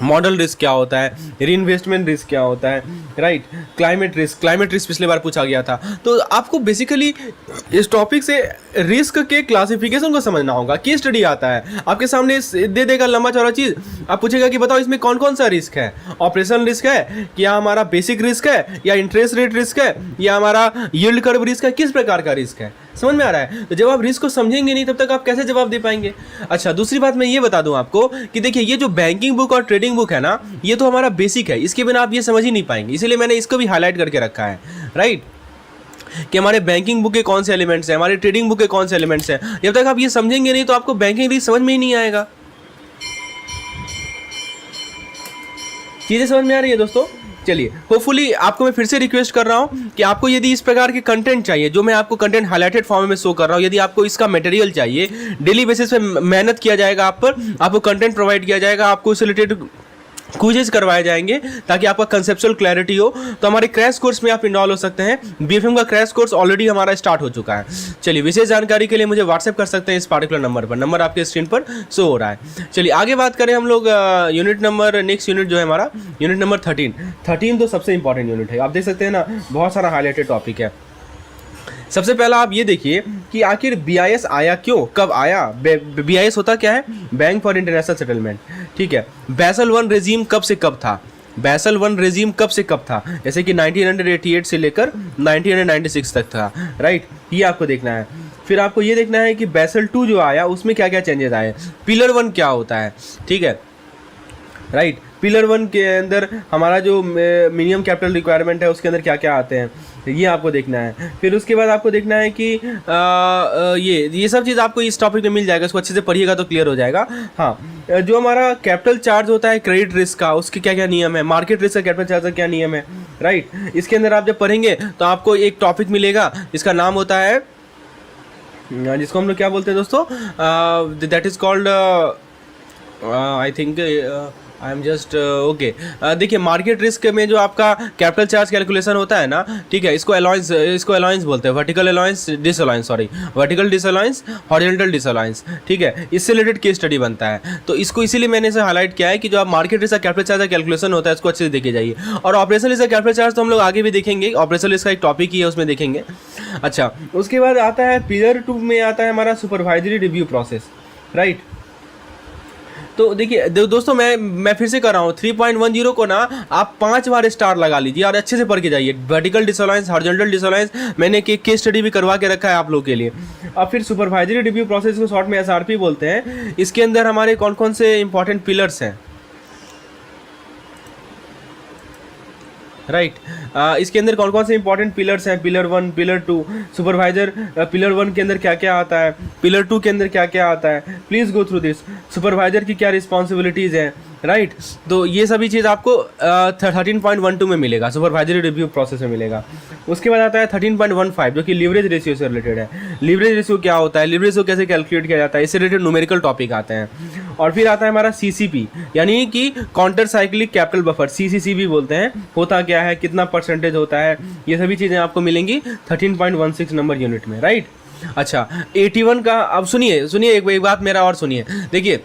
मॉडल रिस्क क्या होता है, रीइन्वेस्टमेंट रिस्क क्या होता है, राइट, क्लाइमेट रिस्क पिछले बार पूछा गया था। तो आपको बेसिकली इस टॉपिक से रिस्क के क्लासिफिकेशन को समझना होगा। केस स्टडी आता है आपके सामने, दे देगा लंबा चौड़ा चीज़, आप पूछेगा कि बताओ इसमें कौन कौन सा रिस्क है, ऑपरेशनल रिस्क है, या हमारा बेसिक रिस्क है, या इंटरेस्ट रेट रिस्क है, या हमारा यील्ड कर्व रिस्क है, किस प्रकार का रिस्क है। समझ में आ रहा है? तो जब आप रिस्क को समझेंगे नहीं तब तक आप कैसे जवाब दे पाएंगे। अच्छा, दूसरी बात मैं ये बता दूं आपको कि देखिए ये जो बैंकिंग बुक और ट्रेडिंग बुक है ना, ये तो हमारा बेसिक है, इसके बिना आप ये समझ ही नहीं पाएंगे। इसीलिए मैंने इसको भी हाईलाइट करके रखा है, राइट, कि हमारे बैंकिंग बुक के कौन से एलिमेंट्स हैं, हमारे ट्रेडिंग बुक के कौन से एलिमेंट्स हैं। जब तक आप ये समझेंगे नहीं तो आपको बैंकिंग रिस्क समझ में ही नहीं आएगा। चीज़ें समझ में आ रही है दोस्तों? चलिए, होपफुली आपको मैं फिर से रिक्वेस्ट कर रहा हूं कि आपको यदि इस प्रकार के कंटेंट चाहिए, जो मैं आपको कंटेंट हाईलाइटेड फॉर्म में शो कर रहा हूं, यदि आपको इसका मटेरियल चाहिए, डेली बेसिस पे मेहनत किया जाएगा आप पर, आपको कंटेंट प्रोवाइड किया जाएगा, आपको उससे रिलेटेड क्विजेज करवाए जाएंगे ताकि आपका कंसेप्चुअल क्लैरिटी हो। तो हमारे क्रैश कोर्स में आप इनरोल हो सकते हैं। BFM का क्रैश कोर्स ऑलरेडी हमारा स्टार्ट हो चुका है। चलिए, विशेष जानकारी के लिए मुझे व्हाट्सएप कर सकते हैं इस पार्टिकुलर नंबर पर, नंबर आपके स्क्रीन पर शो हो रहा है। चलिए आगे बात करें हम लोग यूनिट नंबर, नेक्स्ट यूनिट जो है हमारा यूनिट नंबर 13 तो सबसे इंपॉर्टेंट यूनिट है। आप देख सकते हैं ना, बहुत सारा हाईलाइटेड टॉपिक है। सबसे पहला आप ये देखिए कि आखिर BIS आया क्यों, कब आया। BIS होता क्या है? बैंक फॉर इंटरनेशनल सेटलमेंट, ठीक है। बैसल 1 रेजीम कब से कब था, बैसल 1 रेजीम कब से कब था, जैसे कि 1988 से लेकर 1996 तक था, राइट, ये आपको देखना है। फिर आपको ये देखना है कि बैसल 2 जो आया उसमें क्या क्या चेंजेस आए, पिलर 1 क्या होता है, ठीक है, राइट। पिलर 1 के अंदर हमारा जो मिनिमम कैपिटल रिक्वायरमेंट है उसके अंदर क्या क्या आते हैं, ये आपको देखना है। फिर उसके बाद आपको देखना है कि ये सब चीज़ आपको इस टॉपिक में मिल जाएगा, इसको अच्छे से पढ़िएगा तो क्लियर हो जाएगा। हाँ, जो हमारा कैपिटल चार्ज होता है क्रेडिट रिस्क का, उसके क्या क्या नियम है, मार्केट रिस्क का कैपिटल चार्ज का क्या नियम है, राइट। इसके अंदर आप जब पढ़ेंगे तो आपको एक टॉपिक मिलेगा जिसका नाम होता है, जिसको हम लोग क्या बोलते हैं दोस्तों, that is called I think I am just okay. देखिए मार्केट रिस्क में जो आपका कैपिटल चार्ज कैलकुलेशन होता है ना, ठीक है, इसको अलाउंस बोलते हैं, vertical allowance, disallowance, sorry, vertical disallowance, horizontal disallowance, ठीक है। इससे रिलेटेड केस स्टडी बनता है। तो इसको इसीलिए मैंने इसे हाईलाइट किया है कि जो आप मार्केट रिस्क का कैपिटल चार्ज का कैलकुलेशन होता है इसको अच्छे से देखे जाइए। और ऑपरेशनल रिस्क का कैपिटल चार्ज तो हम लोग आगे भी देखेंगे, ऑपरेशनल रिस्क का एक टॉपिक ही है, उसमें देखेंगे। अच्छा, उसके बाद आता है पिलर 2 में आता है हमारा सुपरवाइजरी रिव्यू प्रोसेस, राइट। तो देखिए दोस्तों, मैं फिर से कर रहा हूँ, 3.10 को ना आप 5 बार स्टार लगा लीजिए और अच्छे से पढ़ के जाइए। वर्टिकल डिसअलाउंस, हॉरिजॉन्टल डिसअलाउंस, मैंने केस स्टडी भी करवा के रखा है आप लोग के लिए। अब फिर सुपरवाइजरी रिव्यू प्रोसेस को शॉर्ट में SRP बोलते हैं। इसके अंदर हमारे कौन कौन से इंपॉर्टेंट पिलर्स हैं, राइट, इसके अंदर कौन कौन से इंपॉर्टेंट पिलर्स हैं, पिलर 1, पिलर 2, सुपरवाइजर पिलर 1 के अंदर क्या क्या आता है, पिलर 2 के अंदर क्या क्या आता है, please go through this. Supervisor की क्या रिस्पॉन्सिबिलिटीज़ हैं, राइट। तो ये सभी चीज़ आपको 13.12 में मिलेगा, सुपरवाइजरी रिव्यू प्रोसेस में मिलेगा। उसके बाद आता है 13.15 जो कि लीवरेज रेशियो से रिलेटेड है। लीवरेज रेशियो क्या होता है, लीवरेज रेशियो कैसे कैलकुलेट किया जाता है, इससे रिलेटेड न्यूमेरिकल टॉपिक आते हैं। और फिर आता है हमारा CCP, यानी कि counter cyclic capital buffer, CCC भी बोलते हैं, होता क्या है, कितना परसेंटेज होता है, ये सभी चीज़ें आपको मिलेंगी 13.16 नंबर यूनिट में, राइट। अच्छा, 81 का, अब सुनिए एक बात मेरा और सुनिए। देखिए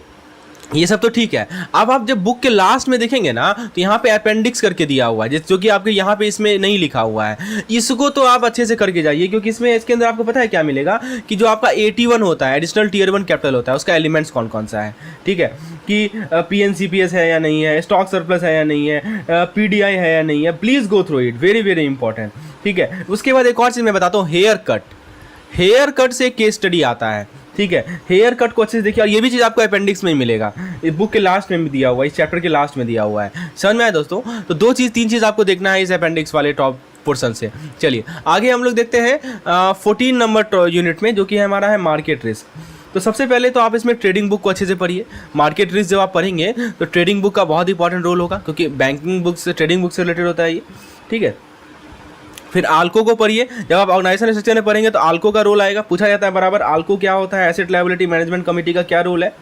ये सब तो ठीक है, अब आप जब बुक के लास्ट में देखेंगे ना तो यहाँ पे अपेंडिक्स करके दिया हुआ है, जो कि आपके यहाँ पे इसमें नहीं लिखा हुआ है। इसको तो आप अच्छे से करके जाइए, क्योंकि इसके अंदर आपको पता है क्या मिलेगा कि जो आपका 81 होता है, एडिशनल टीयर 1 कैपिटल होता है, उसका एलिमेंट्स कौन कौन सा है, ठीक है, कि PNCPS है या नहीं है, स्टॉक सरप्लस है या नहीं है, PDI है या नहीं है। Please go through it, very very important, ठीक है। उसके बाद एक और चीज़ मैं बताता हूँ, हेयर कट से केस स्टडी आता है, ठीक है। हेयर कट को अच्छे से देखिए, और ये भी चीज़ आपको अपेंडिक्स में ही मिलेगा, इस बुक के लास्ट में भी दिया हुआ है, इस चैप्टर के लास्ट में दिया हुआ है। समझ में आया दोस्तों? तो 3 चीज़ आपको देखना है इस अपेंडिक्स वाले टॉप पोर्शन से। चलिए आगे हम लोग देखते हैं 14 नंबर यूनिट में, जो कि हमारा है मार्केट रिस्क। तो सबसे पहले तो आप इसमें ट्रेडिंग बुक को अच्छे से पढ़िए। मार्केट रिस्क जब आप पढ़ेंगे तो ट्रेडिंग बुक का बहुत इंपॉर्टेंट रोल होगा, क्योंकि बैंकिंग बुक से ट्रेडिंग बुक से रिलेटेड होता है ये, ठीक है। फिर आल्को को पढ़िए। जब आप ऑर्गेनाइजेशन स्ट्रक्चर में पढ़ेंगे तो आल्को का रोल आएगा, पूछा जाता है बराबर आल्को क्या होता है, एसेट लायबिलिटी मैनेजमेंट कमेटी का क्या रोल है।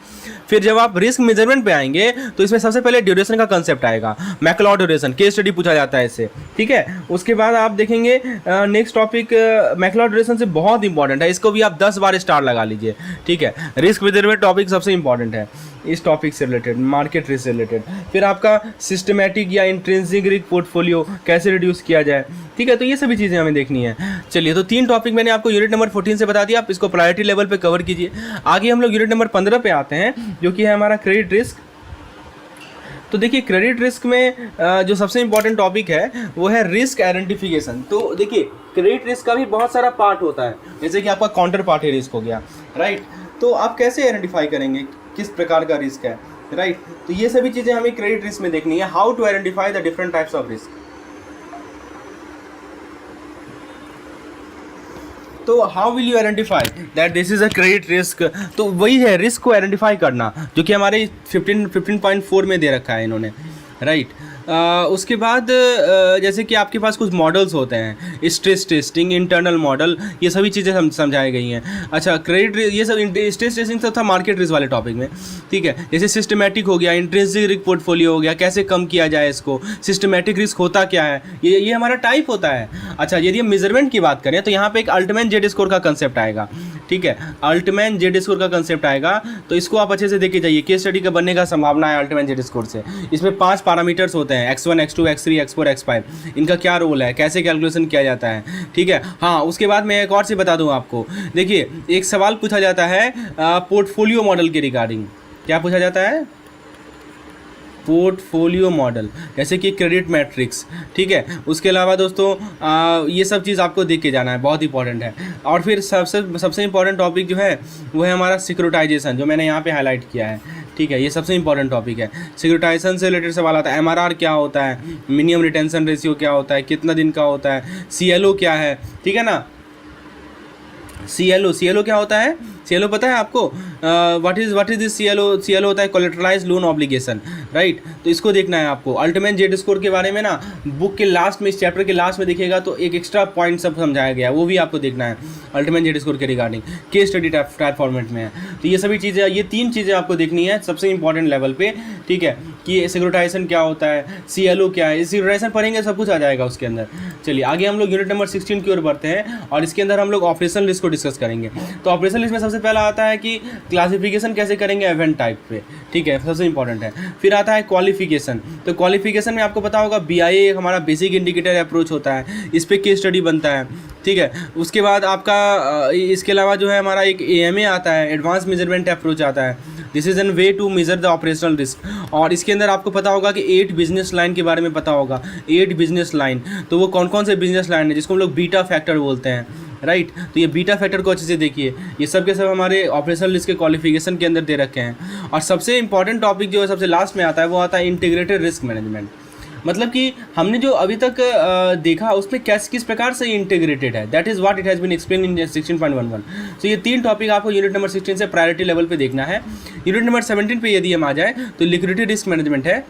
फिर जब आप रिस्क मेजरमेंट पे आएंगे तो इसमें सबसे पहले ड्यूरेशन का कंसेप्ट आएगा, मैक्लॉड ड्यूरेशन, केस स्टडी पूछा जाता है इससे, ठीक है। उसके बाद आप देखेंगे नेक्स्ट टॉपिक मैक्लॉड ड्यूरेशन से बहुत इंपॉर्टेंट है, इसको भी आप 10 बार स्टार लगा लीजिए, ठीक है। रिस्क मेजरमेंट टॉपिक सबसे इंपॉर्टेंट है इस टॉपिक से रिलेटेड, मार्केट रिस्क से रिलेटेड। फिर आपका सिस्टमैटिक या इंट्रिंसिक रिस्क पोर्टफोलियो कैसे रिड्यूस किया जाए, ठीक है। तो ये सभी चीज़ें हमें देखनी है। चलिए, तो 3 टॉपिक मैंने आपको यूनिट नंबर 14 से बता दिया, आप इसको प्रायोरिटी लेवल पे कवर कीजिए। आगे हम लोग यूनिट नंबर 15 पे आते हैं, जो कि है हमारा क्रेडिट रिस्क। तो देखिए, क्रेडिट रिस्क में जो सबसे इंपॉर्टेंट टॉपिक है वो है रिस्क आइडेंटिफिकेशन। तो देखिए, क्रेडिट रिस्क का भी बहुत सारा पार्ट होता है, जैसे कि आपका काउंटर पार्टी रिस्क हो गया, राइट। तो आप कैसे आइडेंटिफाई करेंगे किस प्रकार का रिस्क है, राइट। तो ये सभी चीज़ें हमें क्रेडिट रिस्क में देखनी है, how to identify the different types of risk. तो how will you identify that this is a credit risk. तो वही है रिस्क को आइडेंटिफाई करना, जो कि हमारे 15.4 में दे रखा है इन्होंने, राइट। उसके बाद जैसे कि आपके पास कुछ मॉडल्स होते हैं, स्ट्रेस टेस्टिंग, इंटरनल मॉडल, ये सभी चीज़ें समझाई गई हैं। अच्छा, क्रेडिट ये सब स्ट्रेस टेस्टिंग सब था मार्केट रिस्क वाले टॉपिक में, ठीक है। जैसे सिस्टमैटिक हो गया, इंट्रिंसिक रिस्क पोर्टफोलियो हो गया, कैसे कम किया जाए इसको, सिस्टमैटिक रिस्क होता क्या है, ये हमारा टाइप होता है। अच्छा, यदि हम मेजरमेंट की बात करें तो यहाँ पे एक अल्टमैन जेड स्कोर का कंसेप्ट आएगा, ठीक है। अल्टमैन जेड स्कोर का कंसेप्ट आएगा, तो इसको आप अच्छे से देखे जाइए, केस स्टडी का बनने का संभावना है अल्टमैन जेड स्कोर से। इसमें 5 पैरामीटर्स होते हैं, x1, x2, x3, x4, x5, इनका क्या रोल है, कैसे कैलकुलेशन किया जाता है, ठीक है। हाँ, उसके बाद मैं एक और से बता दूं आपको, देखिए एक सवाल पूछा जाता है पोर्टफोलियो मॉडल के रिगार्डिंग। क्या पूछा जाता है? पोर्टफोलियो मॉडल, जैसे कि क्रेडिट मैट्रिक्स, ठीक है। उसके अलावा दोस्तों ये सब चीज़ आपको देख के जाना है, बहुत इंपॉर्टेंट है। और फिर सबसे इंपॉर्टेंट टॉपिक जो है वो है हमारा सिक्योरिटाइजेशन, जो मैंने यहाँ पे हाईलाइट किया है, ठीक है। ये सबसे इंपॉर्टेंट टॉपिक है। सिक्योरिटाइजेशन से रिलेटेड सवाल आता है, एमआरआर क्या होता है, मिनिमम रिटेंशन रेशियो क्या होता है, कितना दिन का होता है, सीएलओ क्या है, ठीक है ना। सीएलओ क्या होता है? सीएलओ पता है आपको? व्हाट इज दिस सीएलओ होता है कोलेटरलाइज्ड लोन ऑब्लिगेशन, राइट। तो इसको देखना है आपको। अल्टमैन जेड स्कोर के बारे में ना बुक के लास्ट में, इस चैप्टर के लास्ट में देखिएगा तो एक एक्स्ट्रा पॉइंट सब समझाया गया है, वो भी आपको देखना है अल्टमैन जेड स्कोर के regarding, case study type format में है। तो ये सभी चीज़ें, ये 3 चीज़ें आपको देखनी है सबसे इंपॉर्टेंट लेवल पे, ठीक है। कि सिक्योरिटाइजेशन क्या होता है, सीएलओ क्या है, सिक्योरिटाइजेशन पढ़ेंगे सब कुछ आ जाएगा उसके अंदर। चलिए आगे हम लोग यूनिट नंबर 16 की ओर बढ़ते हैं, और इसके अंदर हम लोग ऑपरेशनल रिस्क को डिस्कस करेंगे। तो ऑपरेशनल रिस्क में सबसे पहला आता है कि क्लासिफिकेशन कैसे करेंगे इवेंट टाइप पे, ठीक है, सबसे इंपॉर्टेंट है। फिर आता है क्वालिफिकेशन। तो क्वालिफिकेशन में आपको पता होगा BIA हमारा बेसिक इंडिकेटर अप्रोच होता है, इस पर केस स्टडी बनता है, ठीक है। उसके बाद आपका इसके अलावा जो है हमारा एक AMA आता है, एडवांस मेजरमेंट अप्रोच आता है, this is an way to measure the operational risk. और इसके अंदर आपको पता होगा कि 8 बिजनेस लाइन के बारे में पता होगा, 8 बिजनेस लाइन। तो वो कौन कौन से बिजनेस लाइन है जिसको हम लोग बीटा फैक्टर बोलते हैं, राइट। तो ये बीटा फैक्टर को अच्छे से देखिए, ये सब के सब हमारे ऑपरेशनल रिस्क के क्वालिफिकेशन के अंदर दे रखे हैं। और सबसे इंपॉर्टेंट टॉपिक जो है सबसे लास्ट में आता है, वो आता है इंटीग्रेटेड रिस्क मैनेजमेंट। मतलब कि हमने जो अभी तक देखा उसमें किस प्रकार से इंटीग्रेटेड है, that is what it has been explain in 16.11। तो ये 3 टॉपिक आपको यूनिट नंबर 16 से प्रायोरिटी लेवल पे देखना है। यूनिट नंबर 17 पे यदि हम आ जाए तो लिक्विडिटी रिस्क मैनेजमेंट है।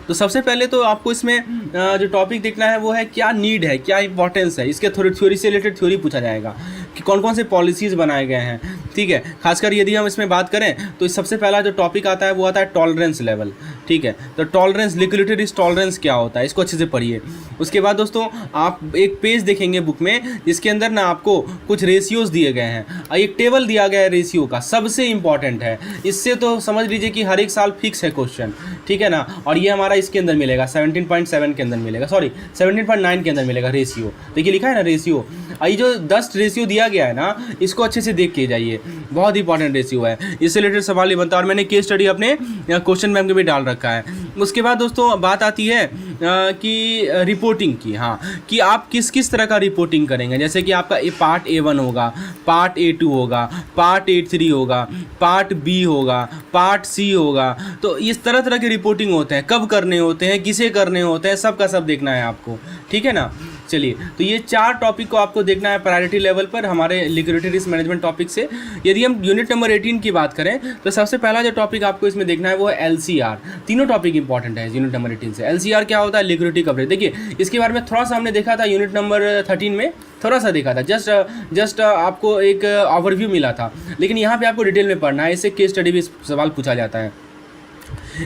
तो सबसे पहले तो आपको इसमें जो टॉपिक देखना है वो है क्या नीड है, क्या इंपॉर्टेंस है, इसके थ्योरी से रिलेटेड थ्योरी पूछा जाएगा कि कौन कौन से पॉलिसीज़ बनाए गए हैं, ठीक है। खासकर यदि हम इसमें बात करें तो सबसे पहला जो टॉपिक आता है वो आता है टॉलरेंस लेवल, ठीक है। तो टॉलरेंस, लिक्विडिटी रिस्क टॉलरेंस क्या होता है, इसको अच्छे से पढ़िए। उसके बाद दोस्तों आप एक पेज देखेंगे बुक में जिसके अंदर ना आपको कुछ रेशियोज़ दिए गए हैं, एक टेबल दिया गया है रेशियो का, सबसे इंपॉर्टेंट है। इससे तो समझ लीजिए कि हर एक साल फिक्स है क्वेश्चन, ठीक है ना। और ये हमारा इसके अंदर मिलेगा 17.7 के अंदर मिलेगा, सॉरी 17.9 के अंदर मिलेगा रेशियो। देखिए लिखा है ना रेशियो, ये जो 10 रेशियो दिया गया है ना, इसको अच्छे से देख के जाइए, बहुत इंपॉर्टेंट रेशियो है, इससे रिलेटेड सवाल ही बनता है। और मैंने केस स्टडी अपने क्वेश्चन बैंक में भी डाल रखा है। उसके बाद दोस्तों बात आती है कि रिपोर्टिंग की। हाँ, कि आप किस किस तरह का रिपोर्टिंग करेंगे। जैसे कि आपका पार्ट A1 होगा, पार्ट A2 होगा, पार्ट A3 होगा, पार्ट B होगा, पार्ट C होगा। तो इस तरह तरह के रिपोर्टिंग होते हैं, कब करने होते हैं, किसे करने होते हैं, सब का सब देखना है आपको, ठीक है ना। चलिए, तो ये 4 टॉपिक को आपको देखना है प्रायोरिटी लेवल पर हमारे लिक्विडिटी रिस्क मैनेजमेंट टॉपिक से। यदि हम यूनिट नंबर 18 की बात करें तो सबसे पहला जो टॉपिक आपको इसमें देखना है वो है LCR। तीनों टॉपिक इंपॉर्टेंट है यूनिट नंबर 18 से। LCR क्या होता है? Liquidity coverage. देखिए, इसके बारे में थोड़ा सा हमने देखा था यूनिट नंबर 13 में, थोड़ा सा देखा था, जस्ट आपको एक ओवरव्यू मिला था, लेकिन यहाँ पे आपको डिटेल में पढ़ना है। इससे केस स्टडी भी सवाल पूछा जाता है।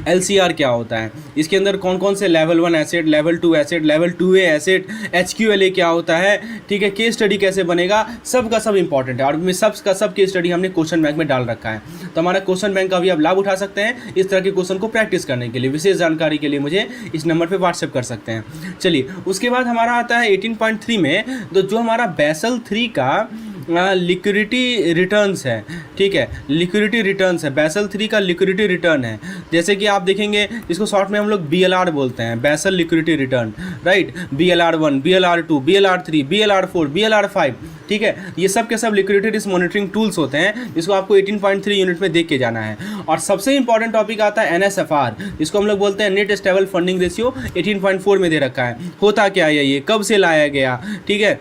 LCR क्या होता है, इसके अंदर कौन कौन से level 1 asset, level 2 asset, level 2A asset, HQLA क्या होता है, ठीक है, केस स्टडी कैसे बनेगा, सब का सब इंपॉर्टेंट है। और में सब का सब केस स्टडी हमने क्वेश्चन बैंक में डाल रखा है, तो हमारा क्वेश्चन बैंक का भी आप लाभ उठा सकते हैं। इस तरह के क्वेश्चन को प्रैक्टिस करने के लिए, विशेष जानकारी के लिए मुझे इस नंबर पर व्हाट्सएप कर सकते हैं। चलिए, उसके बाद हमारा आता है 18.3 में, तो जो हमारा बेसल 3 का लिक्विडिटी रिटर्न्स है, ठीक है, लिक्विडिटी रिटर्न्स है, बेसल 3 का लिक्विडिटी रिटर्न है। जैसे कि आप देखेंगे, इसको शॉर्ट में हम लोग BLR बोलते हैं, basal liquidity return, right. BLR1, BLR2, BLR3, BLR4, BLR5, ठीक है, ये सब के सब लिक्विडिटी रिस्क मॉनिटरिंग टूल्स होते हैं, जिसको आपको 18.3 यूनिट में देख के जाना है। और सबसे इंपॉर्टेंट टॉपिक आता है NSFR, जिसको हम लोग बोलते हैं नेट स्टेबल फंडिंग रेशियो, 18.4 में दे रखा है। होता क्या है ये, कब से लाया गया, ठीक है,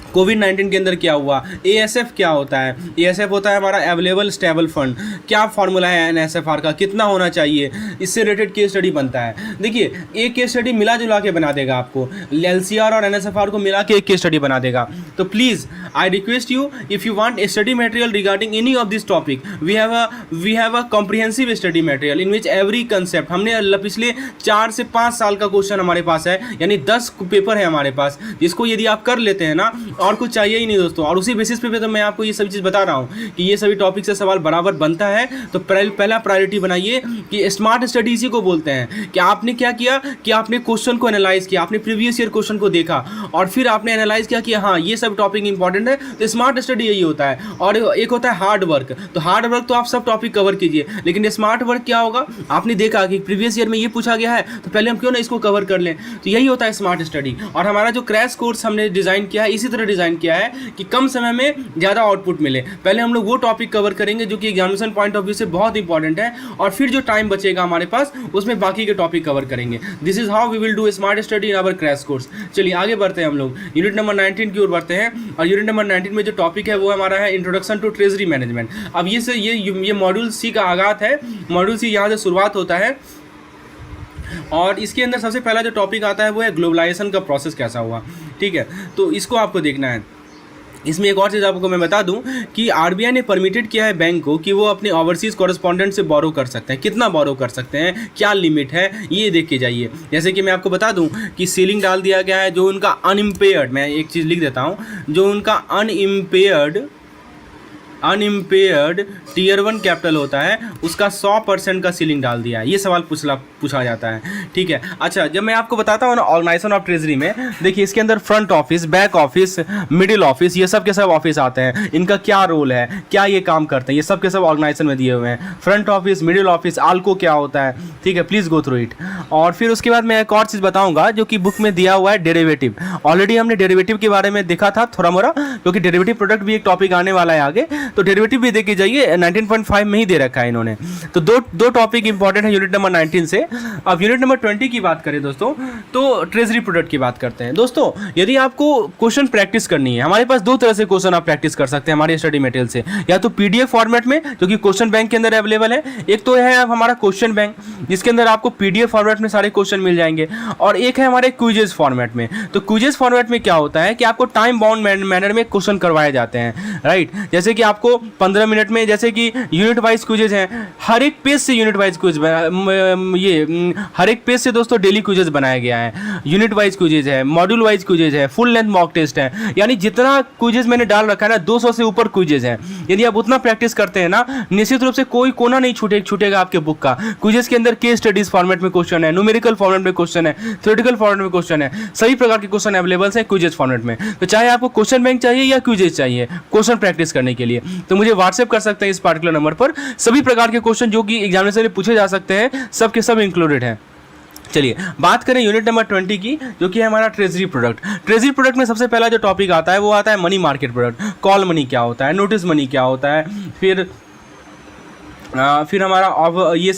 कोविड-19 के अंदर क्या हुआ, ASF क्या होता है, ASF होता है हमारा अवेलेबल स्टेबल फंड, क्या फार्मूला है NSFR का, कितना होना चाहिए, इससे रिलेटेड केस स्टडी बनता है। देखिए, एक केस स्टडी मिला जुला के बना देगा आपको, LCR और NSFR को मिला के एक केस स्टडी बना देगा। तो please I request you, if you want study material regarding any of this topic, we have a comprehensive study material in which every concept, हमने पिछले 4 से 5 साल का क्वेश्चन हमारे पास है, यानी 10 पेपर है हमारे पास, जिसको यदि आप कर लेते हैं ना, और कुछ चाहिए ही नहीं दोस्तों। और उसी बेसिस पे तो मैं आपको ये सभी चीज़ बता रहा हूँ कि ये सभी टॉपिक से सवाल बराबर बनता है। तो पहला प्रायोरिटी बनाइए कि स्मार्ट स्टडी इसी को बोलते हैं, कि आपने क्या किया कि आपने क्वेश्चन को एनालाइज किया, आपने प्रीवियस ईयर क्वेश्चन को देखा और फिर आपने एनालाइज किया कि हाँ, ये सब टॉपिक इंपॉर्टेंट है। तो स्मार्ट स्टडी यही होता है। और एक होता है हार्ड वर्क, तो हार्ड वर्क तो आप सब टॉपिक कवर कीजिए, लेकिन स्मार्ट वर्क क्या होगा, आपने देखा कि प्रीवियस ईयर में ये पूछा गया है, तो पहले हम क्यों ना इसको कवर कर लें। तो यही होता है स्मार्ट स्टडी। और हमारा जो क्रैश कोर्स हमने डिज़ाइन किया है, इसी तरह डिज़ाइन किया है कि कम समय में ज़्यादा आउटपुट मिले। पहले हम लोग वो टॉपिक कवर करेंगे जो कि एग्जामिनेशन पॉइंट ऑफ व्यू से बहुत इंपॉर्टेंट है, और फिर जो टाइम बचेगा हमारे पास उसमें बाकी के टॉपिक कवर करेंगे। This is how we will do smart study in our crash course. चलिए आगे बढ़ते हैं, हम लोग यूनिट नंबर 19 की ओर बढ़ते हैं। और यूनिट नंबर 19 में जो टॉपिक है वो हमारा है इंट्रोडक्शन टू ट्रेजरी मैनेजमेंट। अब ये मॉड्यूल सी का आगाज है, मॉड्यूल सी यहाँ से शुरुआत होता है। और इसके अंदर सबसे पहला जो टॉपिक आता है वो है ग्लोबलाइजेशन का प्रोसेस कैसा हुआ, ठीक है, तो इसको आपको देखना है। इसमें एक और चीज़ आपको मैं बता दूं कि RBI ने परमिटेड किया है बैंक को कि वो अपने ओवरसीज़ कॉरेस्पॉन्डेंट से बोरो कर सकते हैं। कितना बोरो कर सकते हैं, क्या लिमिट है, ये देख के जाइए। जैसे कि मैं आपको बता दूं कि सीलिंग डाल दिया गया है, जो उनका अनइम्पेयर्ड, मैं एक चीज़ लिख देता हूं, जो उनका अनइम्पेयर्ड टीयर 1 कैपिटल होता है, उसका 100% का सीलिंग डाल दिया है। ये सवाल पूछा जाता है, ठीक है। अच्छा, जब मैं आपको बताता हूँ ना ऑर्गेनाइजेशन ऑफ ट्रेजरी में, देखिए इसके अंदर front office, back office, middle office, ये सब के सब ऑफिस आते हैं। इनका क्या रोल है, क्या ये काम करते हैं, ये सब के सब ऑर्गेनाइजेशन में दिए हुए हैं। फ्रंट ऑफिस, मिडिल ऑफिस, आल्को क्या होता है, ठीक है, प्लीज़ गो थ्रू इट। और फिर उसके बाद मैं एक और चीज़ बताऊँगा जो कि बुक में दिया हुआ है, डेरिवेटिव। ऑलरेडी हमने डेरिवेटिव के बारे में देखा था थोड़ा मोड़ा, क्योंकि डेरिवेटिव प्रोडक्ट भी एक टॉपिक आने वाला है आगे, तो डेरिवेटिव भी देख के जाइए, 19.5 में ही दे रखा है इन्होंने। तो दो टॉपिक इंपॉर्टेंट है यूनिट नंबर 19 से। अब यूनिट नंबर 20 की बात करें दोस्तों, तो ट्रेजरी प्रोडक्ट की बात करते हैं। दोस्तों, यदि आपको क्वेश्चन प्रैक्टिस करनी है, हमारे पास 2 तरह से क्वेश्चन आप प्रैक्टिस कर सकते हैं हमारे स्टडी मटेरियल से, या तो PDF फॉर्मेट में जो कि क्वेश्चन बैंक के अंदर अवेलेबल है, एक तो है हमारा क्वेश्चन बैंक जिसके अंदर आपको PDF फॉर्मेट में सारे क्वेश्चन मिल जाएंगे, और एक है हमारे क्विजेस फॉर्मेट में। तो क्विजेस फॉर्मेट में क्या होता है कि आपको टाइम बाउंड मैनर में क्वेश्चन करवाए जाते हैं, राइट। जैसे कि आपको 15 मिनट में, जैसे कि यूनिट वाइज क्विजेज हैं, हर एक पेज से यूनिट वाइज क्विज, हर एक पेज से दोस्तों डेली क्विजेज बनाया गया है। यूनिट वाइज क्विजेज है, मॉड्यूल वाइज क्विजेज है, फुल लेंथ मॉक टेस्ट है, यानी जितना क्विजेज मैंने डाल रखा है ना, 200 से ऊपर क्विजेज है। यदि आप उतना प्रैक्टिस करते हैं ना, निश्चित रूप से कोई कोना नहीं छूटेगा आपके बुक का। क्विजेज के अंदर केस स्टडीज फॉर्मेट में क्वेश्चन है, न्यूमेरिकल फॉर्मेट में क्वेश्चन है, थ्योरेटिकल फॉर्मेट में क्वेश्चन है, सभी प्रकार के क्वेश्चन अवेलेबल है क्विजेज फॉर्मेट में। तो चाहे आपको क्वेश्चन बैंक चाहिए या क्विजेज चाहिए क्वेश्चन प्रैक्टिस करने के लिए, तो मुझे व्हाट्सएप कर सकते हैं इस पार्टिकुलर नंबर पर। सभी प्रकार के क्वेश्चन जो कि एग्जामिनेशन में पूछे जा सकते हैं सब के सब इंक्लूडेड हैं। चलिए बात करें यूनिट नंबर 20 की, जो कि है हमारा ट्रेजरी प्रोडक्ट। ट्रेजरी प्रोडक्ट में सबसे पहला जो टॉपिक आता है वो आता है money market product. Call money क्या होता है, नोटिस मनी क्या होता है, फिर हमारा अब ये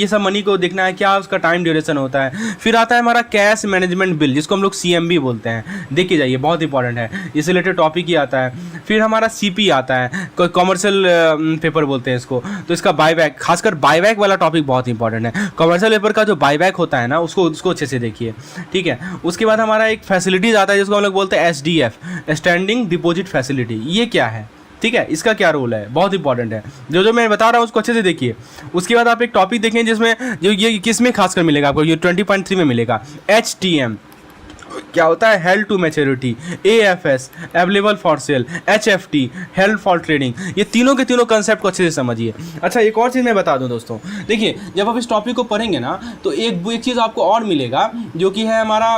सब मनी को देखना है क्या उसका टाइम ड्यूरेशन होता है। फिर आता है हमारा कैश मैनेजमेंट बिल, जिसको हम लोग CMB बोलते हैं, देख के जाइए बहुत इंपॉर्टेंट है, इससे रिलेटेड टॉपिक ही आता है। फिर हमारा CP आता है, कॉमर्शियल पेपर बोलते हैं इसको, तो इसका बायबैक, खासकर बायबैक वाला टॉपिक बहुत इंपॉर्टेंट है। कॉमर्शियल पेपर का जो बायबैक होता है ना उसको अच्छे से देखिए, ठीक है। उसके बाद हमारा एक फैसिलिटीज़ आता है जिसको हम लोग बोलते हैं SDF, स्टैंडिंग डिपॉजिट फैसिलिटी। ये क्या है, ठीक है, इसका क्या रोल है, बहुत इंपॉर्टेंट है। जो मैं बता रहा हूँ उसको अच्छे से देखिए। उसके बाद आप एक टॉपिक देखें जिसमें जो ये किस में खासकर मिलेगा आपको, ये 20.3 में मिलेगा। HTM क्या होता है, held to maturity. AFS available for sale. HFT held for trading. ये तीनों के तीनों कंसेप्ट को अच्छे से समझिए। अच्छा एक और चीज़ मैं बता दूं दोस्तों, देखिए जब आप इस टॉपिक को पढ़ेंगे ना तो एक चीज़ आपको और मिलेगा जो कि है हमारा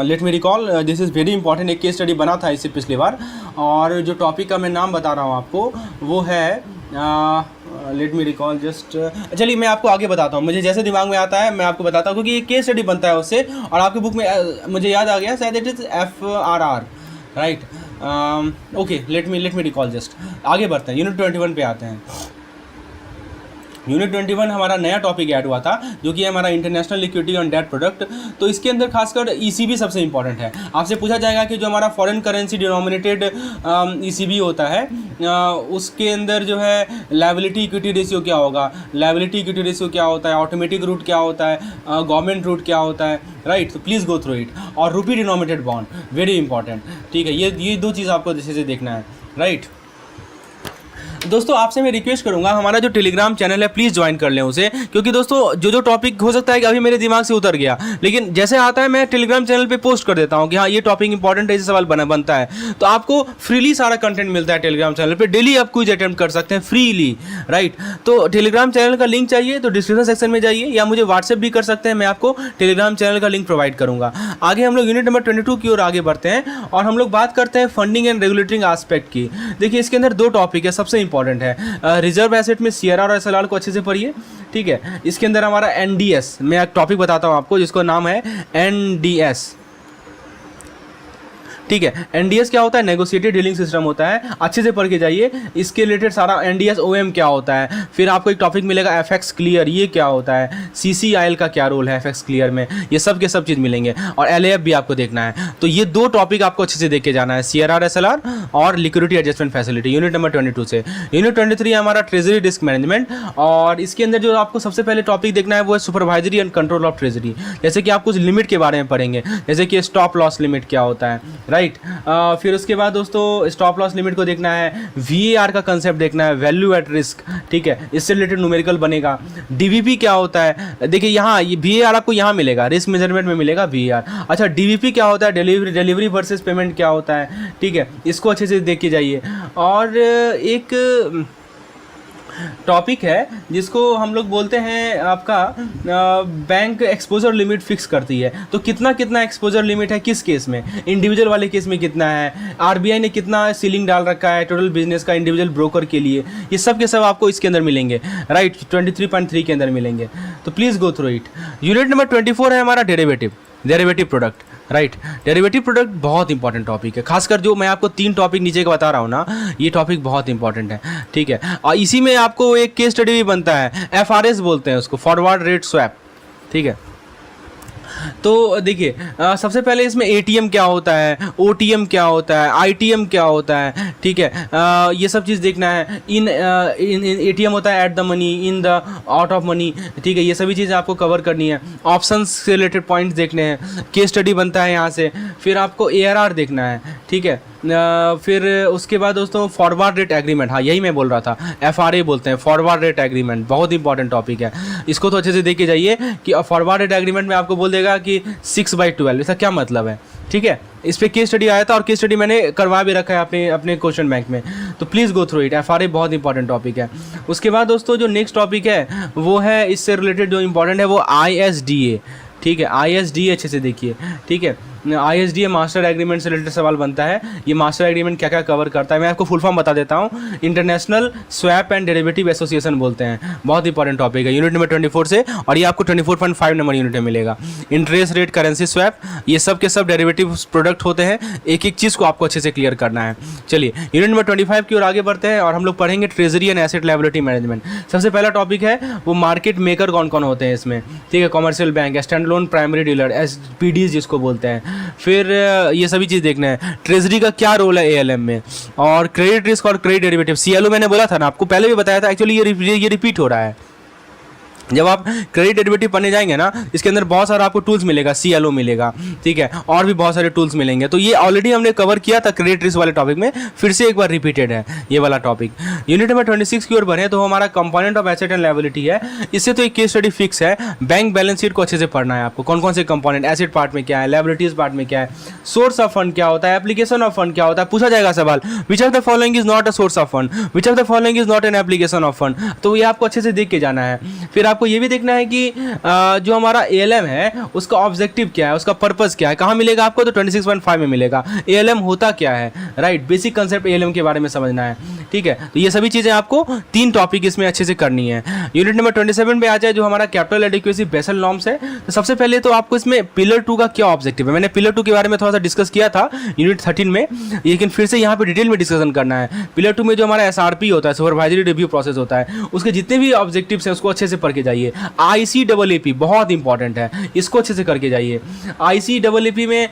let me recall, this is very important. एक केस स्टडी बना था इससे पिछली बार, और जो टॉपिक का मैं नाम बता रहा हूँ आपको वो है लेट मी रिकॉल जस्ट, चलिए मैं आपको आगे बताता हूँ, मुझे जैसे दिमाग में आता है मैं आपको बताता हूँ, क्योंकि ये केस स्टडी बनता है उससे, और आपकी बुक में मुझे याद आ गया शायद it is FRR, right. Okay let me recall just. आगे बढ़ते हैं, यूनिट 21 पे आते हैं। यूनिट 21 हमारा नया टॉपिक ऐड हुआ था जो कि हमारा international liquidity on date product. तो इसके अंदर खासकर ECB सबसे इंपॉर्टेंट है। आपसे पूछा जाएगा कि जो हमारा फॉरेन करेंसी डिनोमिनेटेड ECB होता है उसके अंदर जो है लायबिलिटी इक्विटी रेशियो क्या होगा, लायबिलिटी इक्विटी रेशियो क्या होता है, ऑटोमेटिक रूट क्या होता है, गवर्नमेंट रूट क्या होता है, राइट। तो प्लीज़ गो थ्रू इट। और रूपी डिनोमिनेटेड बॉन्ड, वेरी इंपॉर्टेंट, ठीक है। ये दो चीज़ आपको जैसे से देखना है, राइट। दोस्तों आपसे मैं रिक्वेस्ट करूंगा हमारा जो टेलीग्राम चैनल है प्लीज़ ज्वाइन कर लें उसे, क्योंकि दोस्तों जो टॉपिक हो सकता है कि अभी मेरे दिमाग से उतर गया, लेकिन जैसे आता है मैं टेलीग्राम चैनल पे पोस्ट कर देता हूं कि हाँ ये टॉपिक इंपॉर्टेंट है, ऐसे सवाल बनता है। तो आपको फ्रीली सारा कंटेंट मिलता है टेलीग्राम चैनल पर, डेली आप क्विज अटेम्प्ट कर सकते हैं फ्रीली, राइट। तो टेलीग्राम चैनल का लिंक चाहिए तो डिस्क्रिप्शन सेक्शन में जाइए, या मुझे व्हाट्सएप भी कर सकते हैं, मैं आपको टेलीग्राम चैनल का लिंक प्रोवाइड करूँगा। आगे हम लोग यूनिट नंबर 22 की ओर आगे बढ़ते हैं और हम लोग बात करते हैं फंडिंग एंड रेगुलेटिंग आस्पेक्ट की। देखिए इसके अंदर दो टॉपिक है, सबसे इंपॉर्टेंट है रिजर्व एसेट में CRR और SLR को अच्छे से पढ़िए, ठीक है। इसके अंदर हमारा NDS, मैं एक टॉपिक बताता हूं आपको जिसको नाम है NDS, ठीक है। NDS क्या होता है, नेगोशिएटेड डीलिंग सिस्टम होता है, अच्छे से पढ़ के जाइए। इसके रिलेटेड सारा NDS OM क्या होता है, फिर आपको एक टॉपिक मिलेगा FX क्लियर, ये क्या होता है, CCIL का क्या रोल है FX क्लियर में, ये सब के सब चीज़ मिलेंगे, और LAF भी आपको देखना है। तो ये दो टॉपिक आपको अच्छे से देख के जाना है, CRR SLR और liquidity adjustment facility, unit number 22 से। यूनिट 23 हमारा ट्रेजरी रिस्क मैनेजमेंट, और इसके अंदर जो आपको सबसे पहले टॉपिक देखना है वो है supervisory and control of treasury. जैसे कि आप कुछ लिमिट के बारे में पढ़ेंगे, जैसे कि स्टॉप लॉस लिमिट क्या होता है, राइट। फिर उसके बाद दोस्तों स्टॉप लॉस लिमिट को देखना है, VAR का कंसेप्ट देखना है, वैल्यू एट रिस्क, ठीक है, इससे रिलेटेड न्यूमेरिकल बनेगा। DVP क्या होता है, देखिए यहाँ ये VAR आपको यहाँ मिलेगा, रिस्क मेजरमेंट में मिलेगा VAR। अच्छा DVP क्या होता है, डिलीवरी वर्सेस पेमेंट क्या होता है, ठीक है, इसको अच्छे से देख के जाइए। और एक टॉपिक है जिसको हम लोग बोलते हैं आपका बैंक एक्सपोजर लिमिट फिक्स करती है। तो कितना एक्सपोजर लिमिट है किस केस में, इंडिविजुअल वाले केस में कितना है, RBI ने कितना सीलिंग डाल रखा है टोटल बिजनेस का इंडिविजुअल ब्रोकर के लिए, ये सब के सब आपको इसके अंदर मिलेंगे, राइट, 23.3 के अंदर मिलेंगे। तो please go through it. Unit number 24 है हमारा derivative product, right. Derivative product बहुत इंपॉर्टेंट टॉपिक है, खासकर जो मैं आपको 3 टॉपिक नीचे का बता रहा हूँ ना, ये टॉपिक बहुत इंपॉर्टेंट है, ठीक है। और इसी में आपको एक केस स्टडी भी बनता है, FRS बोलते हैं उसको, फॉरवर्ड रेट स्वैप, ठीक है। तो देखिए सबसे पहले इसमें ATM क्या होता है, OTM क्या होता है, ITM क्या होता है, ठीक है, ये सब चीज़ देखना है। इन ATM होता है at the money, in the out of money, ठीक है, ये सभी चीज़ें आपको कवर करनी है। ऑप्शंस से रिलेटेड पॉइंट्स देखने हैं, केस स्टडी बनता है यहाँ से। फिर आपको ARR देखना है, ठीक है। फिर उसके बाद दोस्तों फॉरवर्ड रेट एग्रीमेंट, हाँ यही मैं बोल रहा था, FRA बोलते हैं, फॉरवर्ड रेट एग्रीमेंट, बहुत इंपॉर्टेंट टॉपिक है, इसको तो अच्छे से देख के जाइए कि फॉरवर्ड रेट एग्रीमेंट में आपको बोल देगा कि 6/12, इसका क्या मतलब है, ठीक है। इस पर केस स्टडी आया था और केस स्टडी मैंने करवा भी रखा है अपने क्वेश्चन बैंक में, तो please go through it. FRA बहुत इंपॉर्टेंट टॉपिक है। उसके बाद दोस्तों जो नेक्स्ट टॉपिक है वो है इससे रिलेटेड जो इंपॉर्टेंट है वो ISDA, ठीक है, ISDA अच्छे से देखिए, ठीक है। ISDA मास्टर एग्रीमेंट से रिलेटेड सवाल बनता है। ये मास्टर एग्रीमेंट क्या क्या कवर करता है, मैं आपको फुल फॉर्म बता देता हूँ। International swap and derivative association बोलते हैं, बहुत इंपॉर्टेंट टॉपिक है, यूनिट नंबर 24 से, और ये आपको 24.5 नंबर यूनिट में मिलेगा। इंटरेस्ट रेट, करेंसी स्वैप, ये सब के सब डेरिवेटिव प्रोडक्ट होते हैं, एक एक चीज़ को आपको अच्छे से क्लियर करना है। चलिए यूनिट नंबर 25 की ओर आगे बढ़ते हैं और हम लोग पढ़ेंगे treasury and asset liability management. सबसे पहला टॉपिक है वो मार्केट मेकर कौन कौन होते हैं इसमें, ठीक है, commercial bank, stand loan primary dealer, SPDs जिसको बोलते हैं। फिर ये सभी चीज़ देखना है। ट्रेजरी का क्या रोल है ALM में, और क्रेडिट रिस्क और क्रेडिट डेरिवेटिव, CLO मैंने बोला था ना आपको, पहले भी बताया था, एक्चुअली ये रिपीट हो रहा है। जब आप क्रेडिट डेरिवेटिव पढ़ने जाएंगे ना, इसके अंदर बहुत सारा आपको टूल्स मिलेगा, CLO मिलेगा, ठीक है, और भी बहुत सारे टूल्स मिलेंगे। तो ये ऑलरेडी हमने कवर किया था क्रेडिट रिस्क वाले टॉपिक में, फिर से एक बार रिपीटेड है ये वाला टॉपिक। यूनिट नंबर 26 की ओर बढ़े तो हमारा component of asset and liability है। इससे तो एक केस स्टडी फिक्स है, बैंक बैलेंस शीट को अच्छे से पढ़ना है आपको, कौन कौन से कंपोनेंट, एसेट पार्ट में क्या है, लायबिलिटीज पार्ट में क्या है, सोर्स ऑफ फंड क्या होता है, एप्लीकेशन ऑफ फंड क्या होता है, पूछा जाएगा सवाल, which of the following is not a source of fund, which of the following is not an application of fund. तो ये आपको अच्छे से देख के जाना है। फिर आपको ये भी देखना है कि जो हमारा ALM है उसका ऑब्जेक्टिव क्या है, उसका पर्पस क्या है, कहाँ मिलेगा आपको, तो 26.5 में मिलेगा। ALM होता क्या है, राइट, बेसिक कंसेप्ट ALM के बारे में समझना है, ठीक है। तो ये सभी चीज़ें आपको 3 टॉपिक इसमें अच्छे से करनी है। यूनिट नंबर 27 पे आ जाए जो हमारा कैपिटल एडिक्वेसी बेसल नॉर्म्स है। तो सबसे पहले तो आपको इसमें पिलर 2 का क्या ऑब्जेक्टिव है, मैंने पिलर 2 के बारे में थोड़ा सा डिस्कस किया था यूनिट 13 में, लेकिन फिर से यहाँ पे डिटेल में डिस्कशन करना है। पिलर 2 में जो हमारा SRP होता है, सुपरवाइजरी रिव्यू प्रोसेस होता है, उसके जितने भी ऑब्जेक्टिव्स हैं उसको अच्छे से पढ़ के जाइए। ICAAP बहुत इंपॉर्टेंट है, इसको अच्छे से करके जाइए। ICAAP में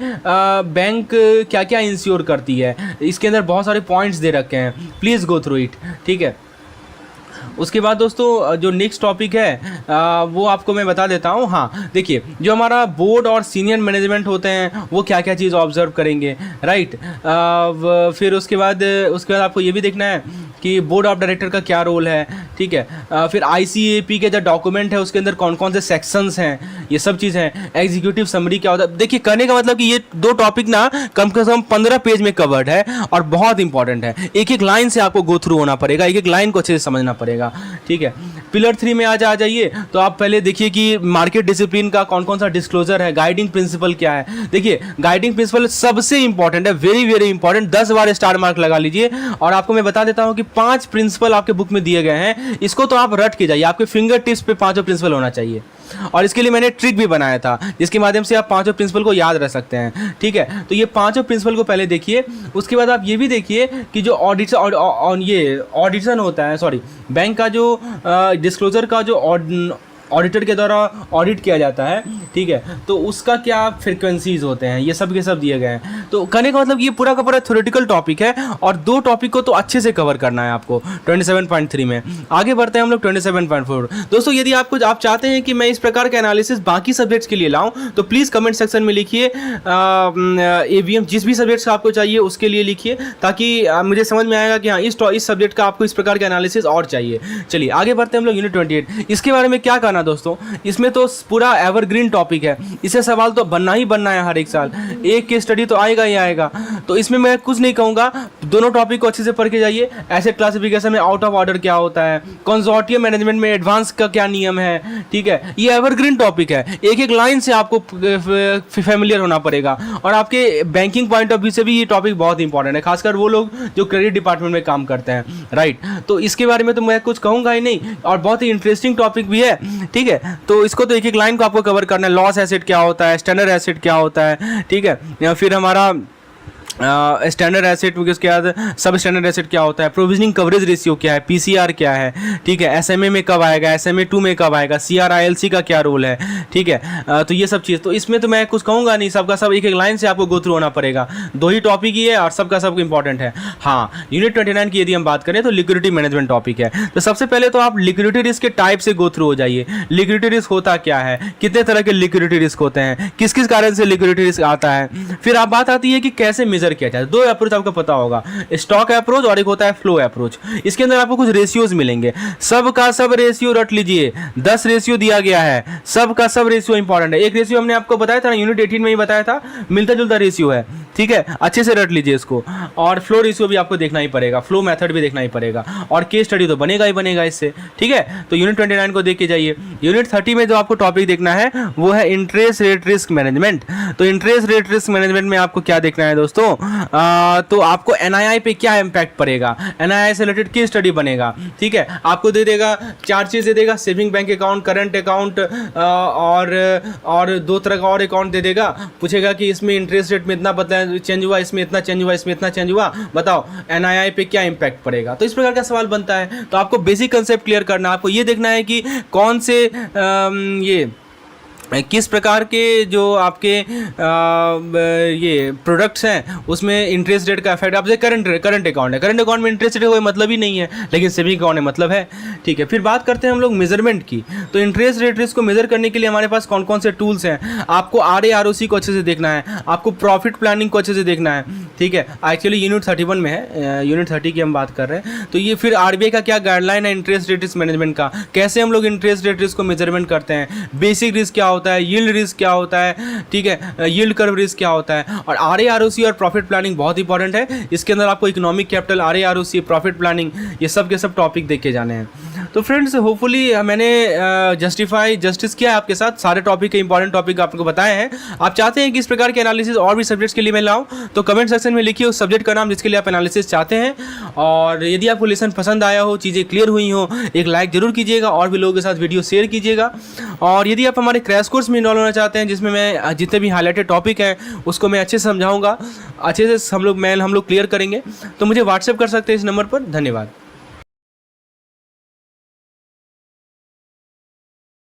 बैंक क्या क्या इंश्योर करती है, इसके अंदर बहुत सारे पॉइंट्स दे रखे हैं, प्लीज़ गो थ्रू इट, ठीक है। उसके बाद दोस्तों जो नेक्स्ट टॉपिक है वो आपको मैं बता देता हूँ। हाँ देखिए, जो हमारा बोर्ड और सीनियर मैनेजमेंट होते हैं वो क्या क्या चीज़ ऑब्जर्व करेंगे, राइट। फिर उसके बाद आपको ये भी देखना है कि बोर्ड ऑफ डायरेक्टर का क्या रोल है, ठीक है। फिर ICAP के जो डॉक्यूमेंट है उसके अंदर कौन कौन से सेक्शंस हैं, ये सब चीज़ हैं। एग्जीक्यूटिव समरी क्या होता है, देखिए कहने का मतलब कि ये 2 टॉपिक ना कम से कम 15 पेज में कवर्ड है और बहुत इंपॉर्टेंट है। एक एक लाइन से आपको गो थ्रू होना पड़ेगा, एक एक लाइन को अच्छे से समझना पड़ेगा, ठीक है। पिलर 3 में आ जाइए तो आप पहले देखिए कि मार्केट डिसिप्लिन का कौन कौन सा डिस्क्लोजर है, गाइडिंग प्रिंसिपल क्या है। देखिए गाइडिंग प्रिंसिपल सबसे इंपॉर्टेंट है, वेरी वेरी इंपॉर्टेंट, 10 बार स्टार मार्क लगा लीजिए। और आपको मैं बता देता हूं कि 5 प्रिंसिपल आपके बुक में दिए गए हैं, इसको तो आप रट के जाइए, आपके फिंगर टिप्स पे 5 प्रिंसिपल होना चाहिए। और इसके लिए मैंने ट्रिक भी बनाया था जिसके माध्यम से आप 5 प्रिंसिपल को याद रख सकते हैं, ठीक है। तो ये 5 प्रिंसिपल को पहले देखिए, उसके बाद आप ये भी देखिए कि जो ऑडिशन होता है, सॉरी, बैंक का जो डिस्क्लोजर का जो ऑडिटर के द्वारा ऑडिट किया जाता है, ठीक है, तो उसका क्या फ्रीक्वेंसीज होते हैं, ये सब के सब दिए गए हैं। तो कहने का मतलब ये पूरा का पूरा थ्योरेटिकल टॉपिक है और 2 टॉपिक को तो अच्छे से कवर करना है आपको 27.3 में। आगे बढ़ते हैं हम लोग 27.4। दोस्तों यदि आप चाहते हैं कि मैं इस प्रकार का एनालिसिस बाकी सब्जेक्ट्स के लिए लाऊं तो प्लीज़ कमेंट सेक्शन में लिखिए, AVM जिस भी सब्जेक्ट्स का आपको चाहिए उसके लिए लिखिए, ताकि मुझे समझ में आएगा कि हाँ इस सब्जेक्ट का आपको इस प्रकार का एनालिसिस और चाहिए। चलिए आगे बढ़ते हैं हम लोग यूनिट 28। इसके बारे में क्या कहना दोस्तों, इसमें तो पूरा एवरग्रीन टॉपिक है, इससे सवाल तो बनना ही बनना है, हर एक साल एक केस स्टडी तो आएगा ही आएगा। तो इसमें मैं कुछ नहीं कहूँगा, दोनों टॉपिक को अच्छे से पढ़ के जाइए। एसेट क्लासिफिकेशन में आउट ऑफ ऑर्डर क्या होता है, कंसोर्टियम मैनेजमेंट में एडवांस का क्या नियम है, ठीक है, ये एवरग्रीन टॉपिक है, एक एक लाइन से आपको फेमिलियर होना पड़ेगा। और आपके बैंकिंग पॉइंट ऑफ व्यू से भी ये टॉपिक बहुत इंपॉर्टेंट है, खासकर वो लोग जो क्रेडिट डिपार्टमेंट में काम करते हैं, राइट। तो इसके बारे में तो मैं कुछ कहूँगा ही नहीं, और बहुत ही इंटरेस्टिंग टॉपिक भी है, ठीक है। तो इसको तो एक एक लाइन को आपको कवर करना है। लॉस एसेट क्या होता है, स्टैंडर्ड एसेट क्या होता है, ठीक है, फिर हमारा स्टैंडर्ड एसेट, उसके बाद सब स्टैंडर्ड एसेट क्या होता है, प्रोविजनिंग कवरेज रेशियो क्या है, PCR क्या है, ठीक है, SMA में कब आएगा, SMA 2 में कब आएगा, CRILC का क्या रोल है, ठीक है। तो ये सब चीज़, तो इसमें तो मैं कुछ कहूँगा नहीं, सबका सब एक एक लाइन से आपको गो थ्रू होना पड़ेगा। 2 ही टॉपिक ही है और सबका सब इंपॉर्टेंट है। हाँ, यूनिट 29 की यदि हम बात करें तो लिक्विडिटी मैनेजमेंट टॉपिक है। तो सबसे पहले तो आप लिक्विडिटी रिस्क के टाइप से गो थ्रू हो जाइए। लिक्विडिटी रिस्क होता क्या है, कितने तरह के लिक्विडिटी रिस्क होते हैं, किस किस कारण से लिक्विडिटी रिस्क आता है। फिर आप बात आती है कि कैसे मेजर किया जाता है। दो अप्रोच आपको पता होगा, स्टॉक अप्रोच और एक होता है फ्लो अप्रोच। इसके अंदर आपको कुछ रेशियोज मिलेंगे, सब का सब रेशियो रट लीजिए, 10 रेशियो दिया गया है, सब का सब रेशियो इंपॉर्टेंट है। एक रेशियो हमने आपको बताया था ना, यूनिट 18 में ही बताया था, मिलता जुलता रेशियो है, ठीक है, अच्छे से रट लीजिए इसको। और फ्लो रेशियो भी आपको देखना ही पड़ेगा, फ्लो मेथड भी देखना ही पड़ेगा, और केस स्टडी तो बनेगा ही बनेगा इससे, ठीक है। तो यूनिट 29 को देख के जाइए। यूनिट 30 में जो आपको टॉपिक देखना है वो है इंटरेस्ट रेट रिस्क मैनेजमेंट। तो इंटरेस्ट रेट रिस्क मैनेजमेंट में आपको क्या देखना है दोस्तों, तो आपको एनआईआई पे क्या इंपैक्ट पड़ेगा, एनआईआई से रिलेटेड केस स्टडी बनेगा, ठीक है। आपको दे देगा 4 चीज़ दे देगा, saving bank account, current account, और 2 तरह का और अकाउंट दे देगा। पूछेगा कि इसमें इंटरेस्ट रेट में इतना चेंज हुआ, इसमें इतना चेंज हुआ, इसमें इतना चेंज हुआ, बताओ एनआईआई पे क्या इंपैक्ट पड़ेगा। तो इस प्रकार का सवाल बनता है। तो आपको बेसिक कंसेप्ट क्लियर करना, आपको ये देखना है कि कौन से ये किस प्रकार के जो आपके ये प्रोडक्ट्स हैं उसमें इंटरेस्ट रेट का इफेक्ट। आप जैसे करंट अकाउंट है, करंट अकाउंट में इंटरेस्ट रेट का कोई मतलब ही नहीं है, लेकिन सेविंग अकाउंट में मतलब है, ठीक है। फिर बात करते हैं हम लोग मेजरमेंट की। तो इंटरेस्ट रेट रिस्क को मेजर करने के लिए हमारे पास कौन कौन से टूल्स हैं। आपको RAROC को अच्छे से देखना है, आपको प्रॉफिट प्लानिंग को अच्छे से देखना है, ठीक है। एक्चुअली यूनिट 31 में है, यूनिट 30 की हम बात कर रहे हैं। तो ये फिर RBI का क्या गाइडलाइन है इंटरेस्ट रेट रिस्क मैनेजमेंट का, कैसे हम लोग इंटरेस्ट रेट रिस्क को मेजरमेंट करते हैं, बेसिक रिस्क क्या होता है, यील्ड रिस्क क्या होता है, ठीक है, यील्ड कर्व रिस्क क्या होता है। और RAROC और प्रॉफिट प्लानिंग बहुत इंपॉर्टेंट है। इसके अंदर आपको economic capital, RAROC, profit planning, ये सब के सब टॉपिक देखे जाने हैं। तो फ्रेंड्स होपफुली मैंने जस्टिस किया है आपके साथ, सारे टॉपिक के इंपॉर्टेंट टॉपिक आपको बताए हैं। आप चाहते हैं कि इस प्रकार के एनालिसिस और भी सब्जेक्ट्स के लिए मैं लाऊं, तो कमेंट सेक्शन में लिखिए उस सब्जेक्ट का नाम जिसके लिए आप एनालिसिस चाहते हैं। और यदि आपको लेसन पसंद आया हो, चीज़ें क्लियर हुई हो, एक लाइक जरूर कीजिएगा और भी लोगों के साथ वीडियो शेयर कीजिएगा। और यदि आप हमारे क्रैश कोर्स में इनरोल होना चाहते हैं, जिसमें मैं जितने भी हाईलाइटेड टॉपिक हैं उसको मैं अच्छे से समझाऊंगा, अच्छे से हम लोग क्लियर करेंगे, तो मुझे व्हाट्सएप कर सकते हैं इस नंबर पर। धन्यवाद।